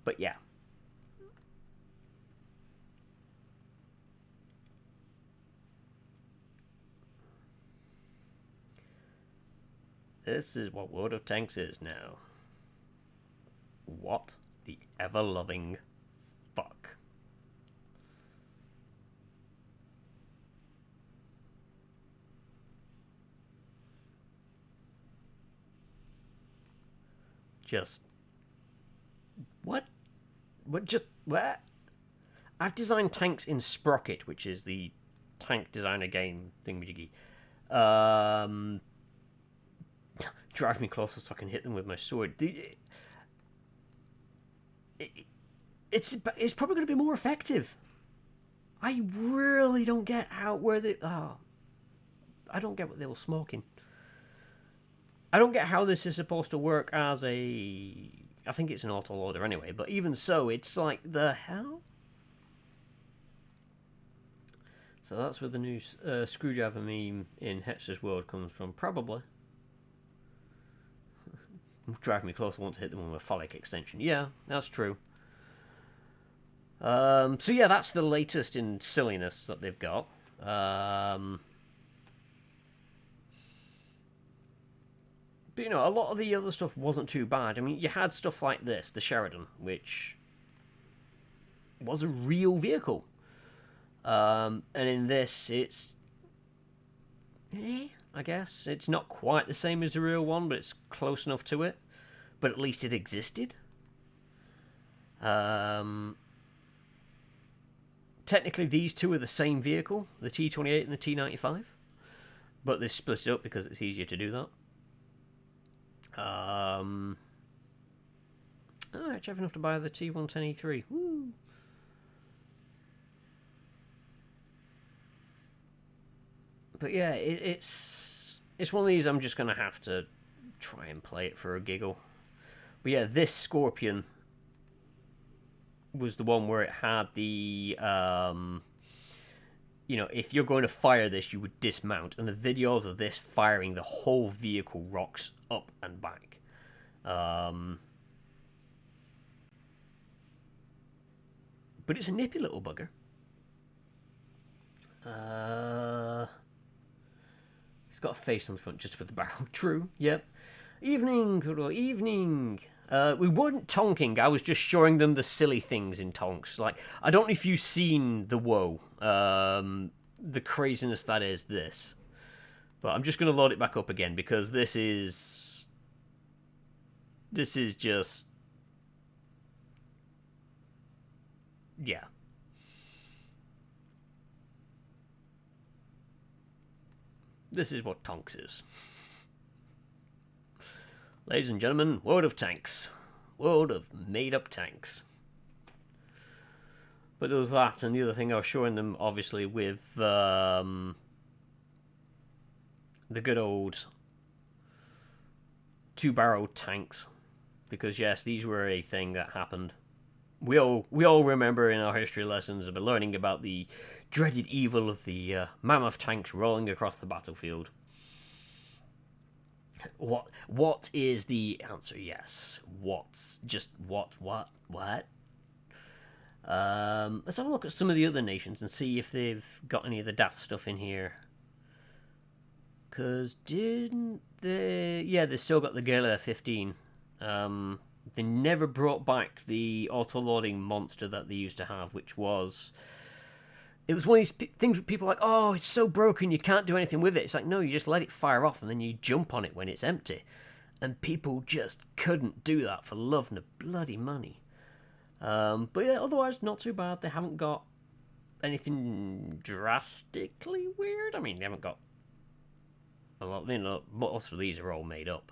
Speaker 1: But yeah. This is what World of Tanks is now. What the ever-loving fuck? Just... What? What? I've designed tanks in Sprocket, which is the tank designer game thingamajiggy. Drive me closer so I can hit them with my sword. It's probably going to be more effective. I really don't get where they... Oh, I don't get what they were smoking. I don't get how this is supposed to work as a... I think it's an autoloader anyway, but even so, it's like, the hell? So that's where the new screwdriver meme in Hetzer's World comes from, probably. Drive me close, I want to hit them with a phallic extension. Yeah, that's true. So yeah, that's the latest in silliness that they've got. But, you know, a lot of the other stuff wasn't too bad. I mean, you had stuff like this, the Sheridan, which was a real vehicle. And in this, it's... I guess. It's not quite the same as the real one, but it's close enough to it. But at least it existed. Technically, these two are the same vehicle, the T-28 and the T-95. But they split it up because it's easier to do that. I'm actually have enough to buy the T110E3. Woo! But yeah, it's one of these I'm just going to have to try and play it for a giggle. But yeah, this Scorpion was the one where it had the... you know, if you're going to fire this, you would dismount. And the videos of this firing, the whole vehicle rocks up and back. But it's a nippy little bugger. It's got a face on the front just with the barrel. True, yep. Evening, evening. We weren't tonking. I was just showing them the silly things in tonks. Like, I don't know if you've seen the woe. The craziness that is this. But I'm just going to load it back up again because this is just... Yeah. This is what tonks is. Ladies and gentlemen, World of Tanks. World of made-up tanks. But there was that, and the other thing I was showing them, obviously, with the good old two-barreled tanks. Because, yes, these were a thing that happened. We all remember in our history lessons about learning about the dreaded evil of the mammoth tanks rolling across the battlefield. What is the answer? Yes. What? Just what? What? Let's have a look at some of the other nations and see if they've got any of the daft stuff in here. Because didn't they... Yeah, they still got the Gala 15. They never brought back the auto-loading monster that they used to have, which was... It was one of these things where people are like, oh, it's so broken, you can't do anything with it. It's like, no, you just let it fire off and then you jump on it when it's empty. And people just couldn't do that for love and bloody money. But yeah, otherwise, not too bad. They haven't got anything drastically weird. I mean, they haven't got a lot. You know, most of these are all made up.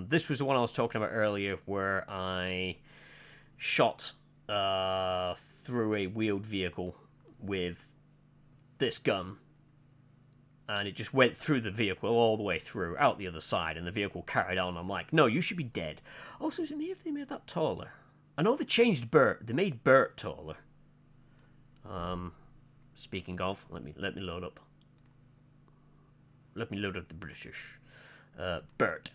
Speaker 1: This was the one I was talking about earlier, where I shot through a wheeled vehicle with this gun, and it just went through the vehicle all the way through, out the other side, and the vehicle carried on. I'm like, no, you should be dead. Also, is it me if they made that taller? I know they changed Bert. They made Bert taller. Speaking of, let me load up. Let me load up the British. Bert.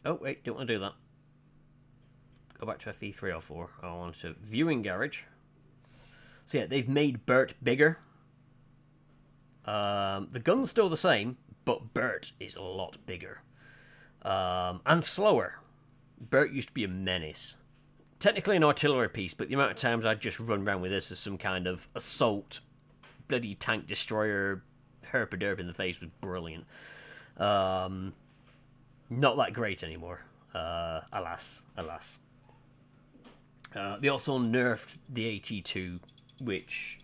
Speaker 1: Oh, wait, don't want to do that. Go back to FE304. I want to viewing garage. So yeah, they've made Bert bigger. The gun's still the same, but Bert is a lot bigger. And slower. Bert used to be a menace. Technically an artillery piece, but the amount of times I'd just run around with this as some kind of assault, bloody tank destroyer, herpaderp in the face was brilliant. Not that great anymore. Alas. They also nerfed the AT2, which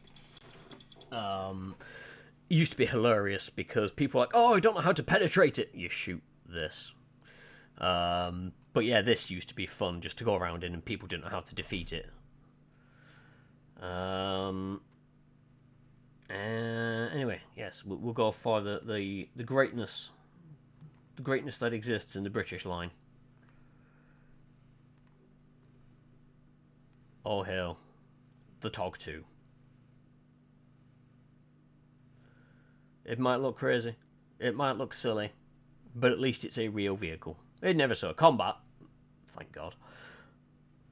Speaker 1: used to be hilarious because people were like, oh, I don't know how to penetrate it. You shoot this. But yeah, this used to be fun just to go around in and people didn't know how to defeat it. Anyway, yes, we'll go for the greatness. The greatness that exists in the British line. Oh hell. The Tog 2. It might look crazy. It might look silly. But at least it's a real vehicle. It never saw combat. Thank God.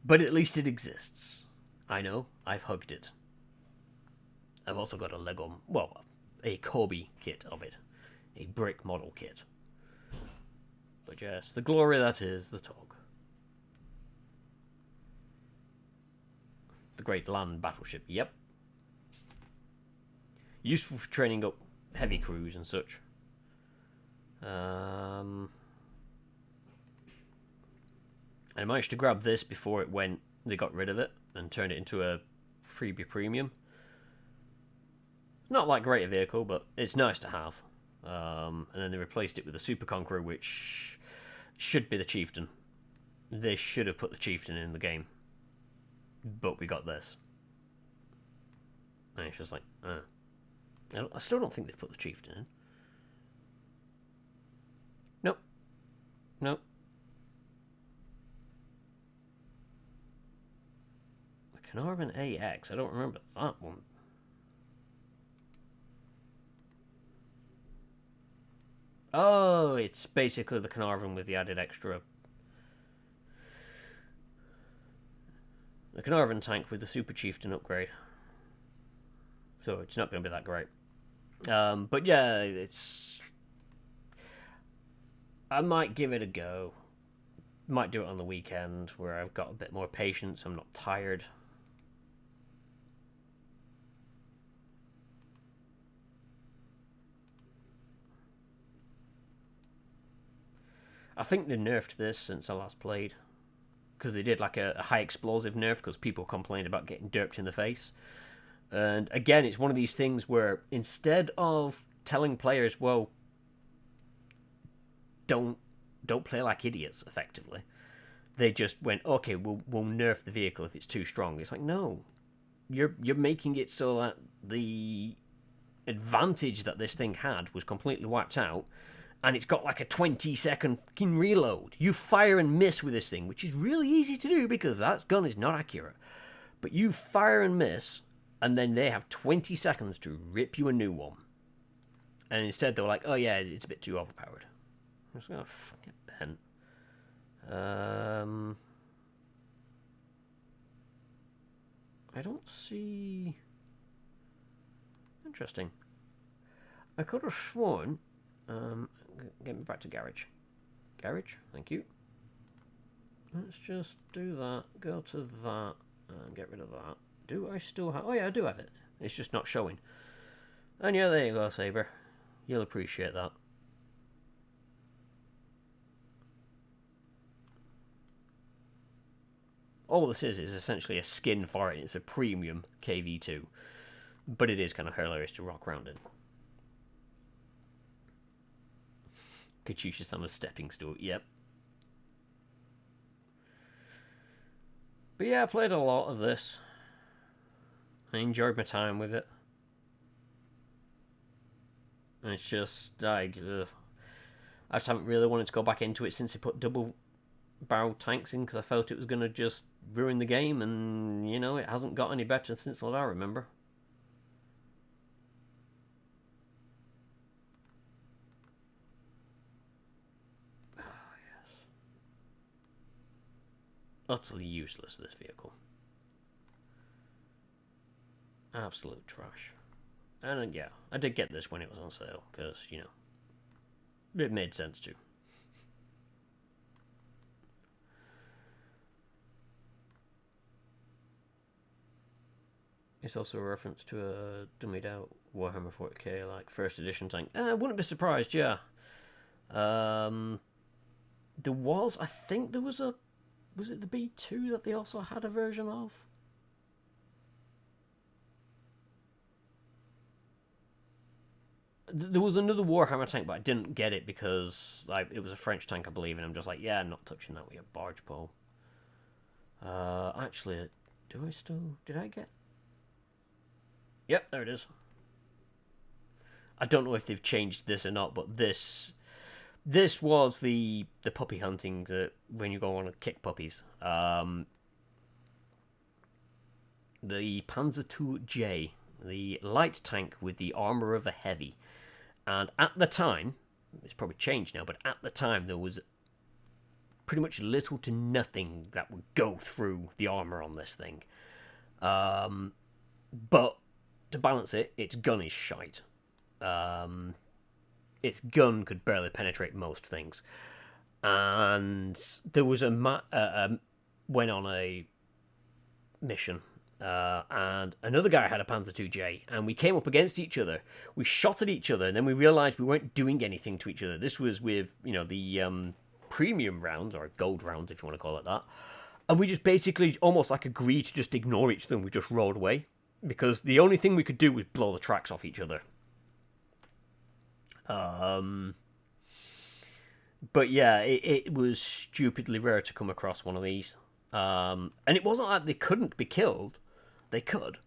Speaker 1: But at least it exists. I know. I've hugged it. I've also got a Lego... Well, a Kobe kit of it. A brick model kit. But yes, the glory that is the Tog. The great land battleship. Yep. Useful for training up heavy crews and such. I managed to grab this before it went. They got rid of it and turned it into a freebie premium. Not that great a vehicle, but it's nice to have. And then they replaced it with a Super Conqueror, which should be the Chieftain. They should have put the Chieftain in the game. But we got this. And it's just like, I still don't think they've put the Chieftain in. Nope. The Caernarvon AX, I don't remember that one. Oh, it's basically the Caernarvon with the added extra. The Caernarvon tank with the Super Chieftain upgrade. So it's not going to be that great. But yeah, it's... I might give it a go. Might do it on the weekend where I've got a bit more patience. I'm not tired. I think they nerfed this since I last played. Because they did like a high explosive nerf because people complained about getting derped in the face. And again, it's one of these things where instead of telling players, well, don't play like idiots, effectively, they just went, okay, we'll nerf the vehicle if it's too strong. It's like, no, you're making it so that the advantage that this thing had was completely wiped out, and it's got like a 20-second fucking reload. You fire and miss with this thing, which is really easy to do because that gun is not accurate. But you fire and miss, and then they have 20 seconds to rip you a new one. And instead, they were like, oh yeah, it's a bit too overpowered. I'm just going to fucking bent. I don't see... Interesting. I could have sworn... get me back to garage. Garage, thank you. Let's just do that, go to that, and get rid of that. Do I still have... Oh yeah, I do have it. It's just not showing. And yeah, there you go, Saber. You'll appreciate that. All this is essentially a skin for it. It's a premium KV2. But it is kind of hilarious to rock around in. Katyusha's on a stepping stool, yep. But yeah, I played a lot of this. I enjoyed my time with it. And it's just, I just haven't really wanted to go back into it since they put double barrel tanks in, because I felt it was going to just ruin the game, and, you know, it hasn't got any better since what I remember. Oh, yes. Utterly useless, this vehicle. Absolute trash. And yeah, I did get this when it was on sale, because, you know, it made sense to. It's also a reference to a dummied out Warhammer 40k, like, first edition tank. I wouldn't be surprised, yeah. There was, I think there was a, was it the B2 that they also had a version of? There was another Warhammer tank, but I didn't get it because like it was a French tank, I believe, and I'm just like, yeah, I'm not touching that with a barge pole. Actually, do I still... Did I get... Yep, there it is. I don't know if they've changed this or not, but this was the puppy hunting that when you go on to kick puppies. The Panzer II-J, the light tank with the armor of a heavy. And at the time, it's probably changed now, but at the time there was pretty much little to nothing that would go through the armor on this thing. But to balance it, its gun is shite. Its gun could barely penetrate most things. And there was went on a mission. And another guy had a Panzer II-J, and we came up against each other. We shot at each other, and then we realised we weren't doing anything to each other. This was with, you know, the premium rounds, or gold rounds, if you want to call it that. And we just basically almost like agreed to just ignore each other, and we just rolled away. Because the only thing we could do was blow the tracks off each other. But yeah, it was stupidly rare to come across one of these. And it wasn't like they couldn't be killed. They could.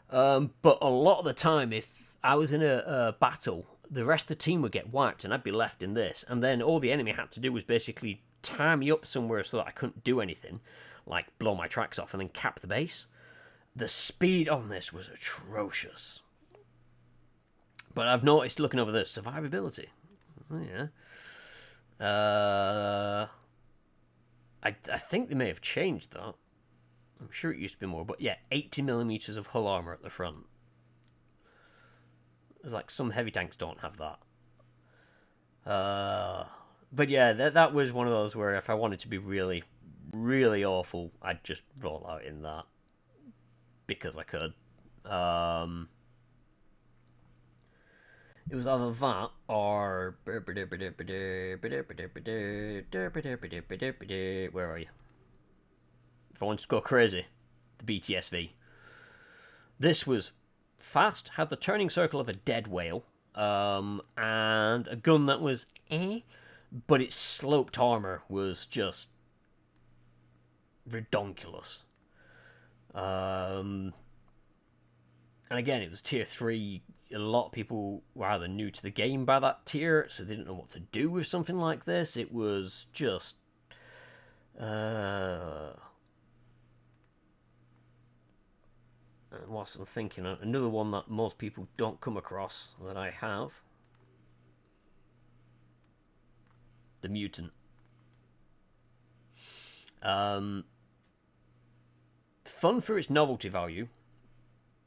Speaker 1: But a lot of the time, if I was in a battle, the rest of the team would get wiped and I'd be left in this. And then all the enemy had to do was basically tie me up somewhere so that I couldn't do anything. Like blow my tracks off and then cap the base. The speed on this was atrocious. But I've noticed, looking over this, survivability. Oh, yeah. I think they may have changed that. I'm sure it used to be more, but yeah, 80mm of hull armor at the front. It's like some heavy tanks don't have that. But yeah, that was one of those where if I wanted to be really, really awful, I'd just roll out in that because I could. It was either that or where are you? If I wanted to go crazy, the BTSV. This was fast, had the turning circle of a dead whale, and a gun that was but its sloped armor was just redonkulous. And again, it was tier 3. A lot of people were either new to the game by that tier, so they didn't know what to do with something like this. It was just... and whilst I'm thinking, another one that most people don't come across that I have, the Mutant. Fun for its novelty value.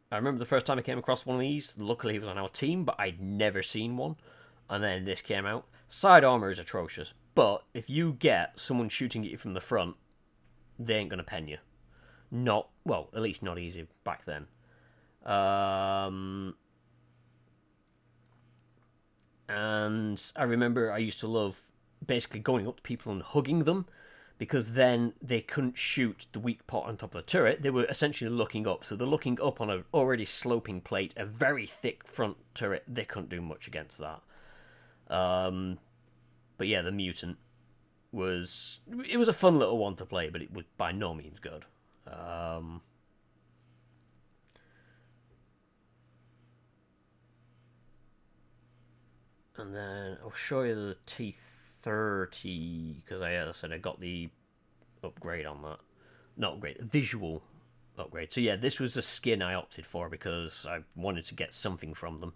Speaker 1: I remember the first time I came across one of these, luckily it was on our team, but I'd never seen one. And then this came out. Side armor is atrocious, but if you get someone shooting at you from the front, they ain't going to pen you. Not, well, at least not easy back then. And I remember I used to love basically going up to people and hugging them, because then they couldn't shoot the weak pot on top of the turret. They were essentially looking up. So they're looking up on an already sloping plate, a very thick front turret. They couldn't do much against that. But yeah, the Mutant was... It was a fun little one to play, but it was by no means good. And then I'll show you the T30, because I said I got the upgrade on that. Not upgrade, visual upgrade. So yeah, this was the skin I opted for because I wanted to get something from them.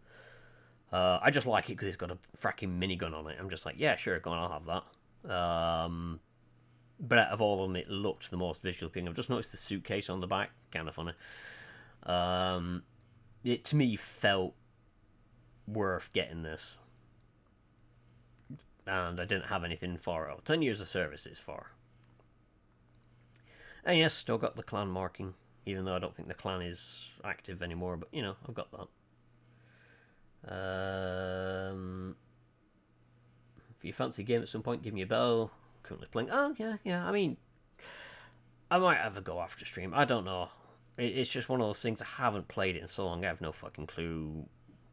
Speaker 1: I just like it because it's got a fracking minigun on it. I'm just like, yeah, sure, go on, I'll have that. But out of all of them, it looked the most visual appealing. I've just noticed the suitcase on the back, kind of funny. It to me felt worth getting this. And I didn't have anything for it. 10 years of service is for. And yes, still got the clan marking, even though I don't think the clan is active anymore, but you know, I've got that. If you fancy a game at some point, give me a bell. Currently playing. Oh, yeah, I mean, I might have a go after stream. I don't know. It's just one of those things. I haven't played it in so long, I have no fucking clue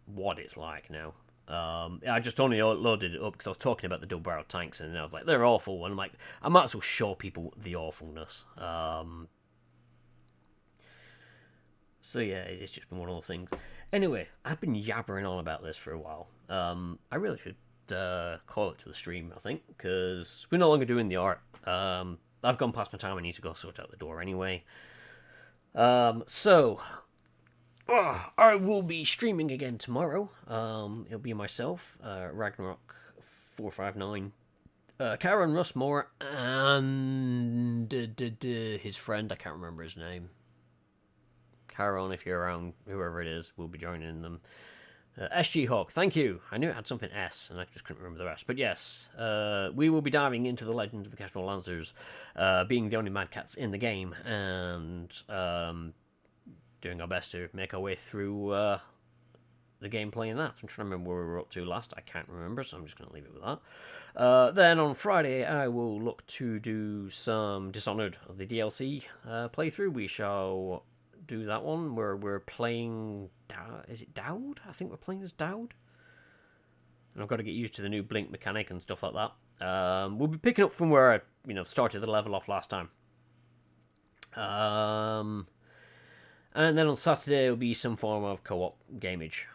Speaker 1: what it's like now. I just only loaded it up because I was talking about the double barrel tanks, and I was like, they're awful. And I'm like, I might as well show people the awfulness. So yeah, it's just been one of those things. Anyway, I've been yabbering on about this for a while. I really should call it to the stream, I think, because we're no longer doing the art. I've gone past my time. I need to go sort out the door anyway. So I will be streaming again tomorrow. It'll be myself, Ragnarok459, Karen Russmore, and his friend. I can't remember his name. Karen, if you're around, whoever it is, will be joining them. SG Hawk, thank you. I knew it had something S, and I just couldn't remember the rest. But yes, we will be diving into the Legend of the Casual Lancers, being the only Mad Cats in the game, and doing our best to make our way through the gameplay in that. I'm trying to remember where we were up to last. I can't remember, so I'm just going to leave it with that. Then on Friday, I will look to do some Dishonored of the DLC playthrough. We shall do that one where we're playing... Is it Daud? I think we're playing as Daud. And I've got to get used to the new blink mechanic and stuff like that. We'll be picking up from where I started the level off last time. And then on Saturday will be some form of co-op gameage.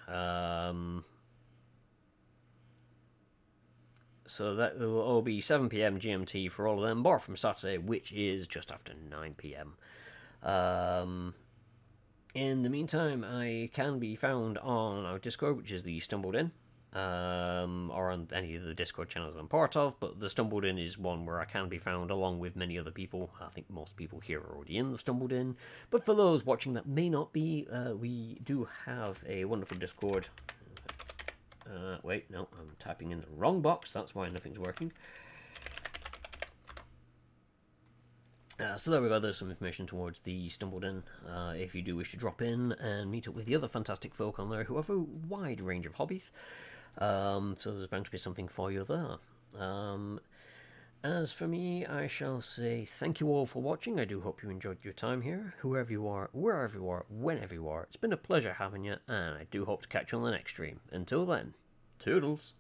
Speaker 1: So that will all be 7 PM GMT for all of them, bar from Saturday, which is just after 9 PM. In the meantime, I can be found on our Discord, which is the Stumbled In, or on any of the Discord channels I'm part of, but the Stumbled In is one where I can be found along with many other people. I think most people here are already in the Stumbled In, but for those watching that may not be, we do have a wonderful Discord. Wait, no, I'm typing in the wrong box, that's why nothing's working. So there we go, there's some information towards the Stumbled In, if you do wish to drop in and meet up with the other fantastic folk on there who have a wide range of hobbies. So there's bound to be something for you there. As for me, I shall say thank you all for watching. I do hope you enjoyed your time here, whoever you are, wherever you are, whenever you are. It's been a pleasure having you, and I do hope to catch you on the next stream. Until then, toodles!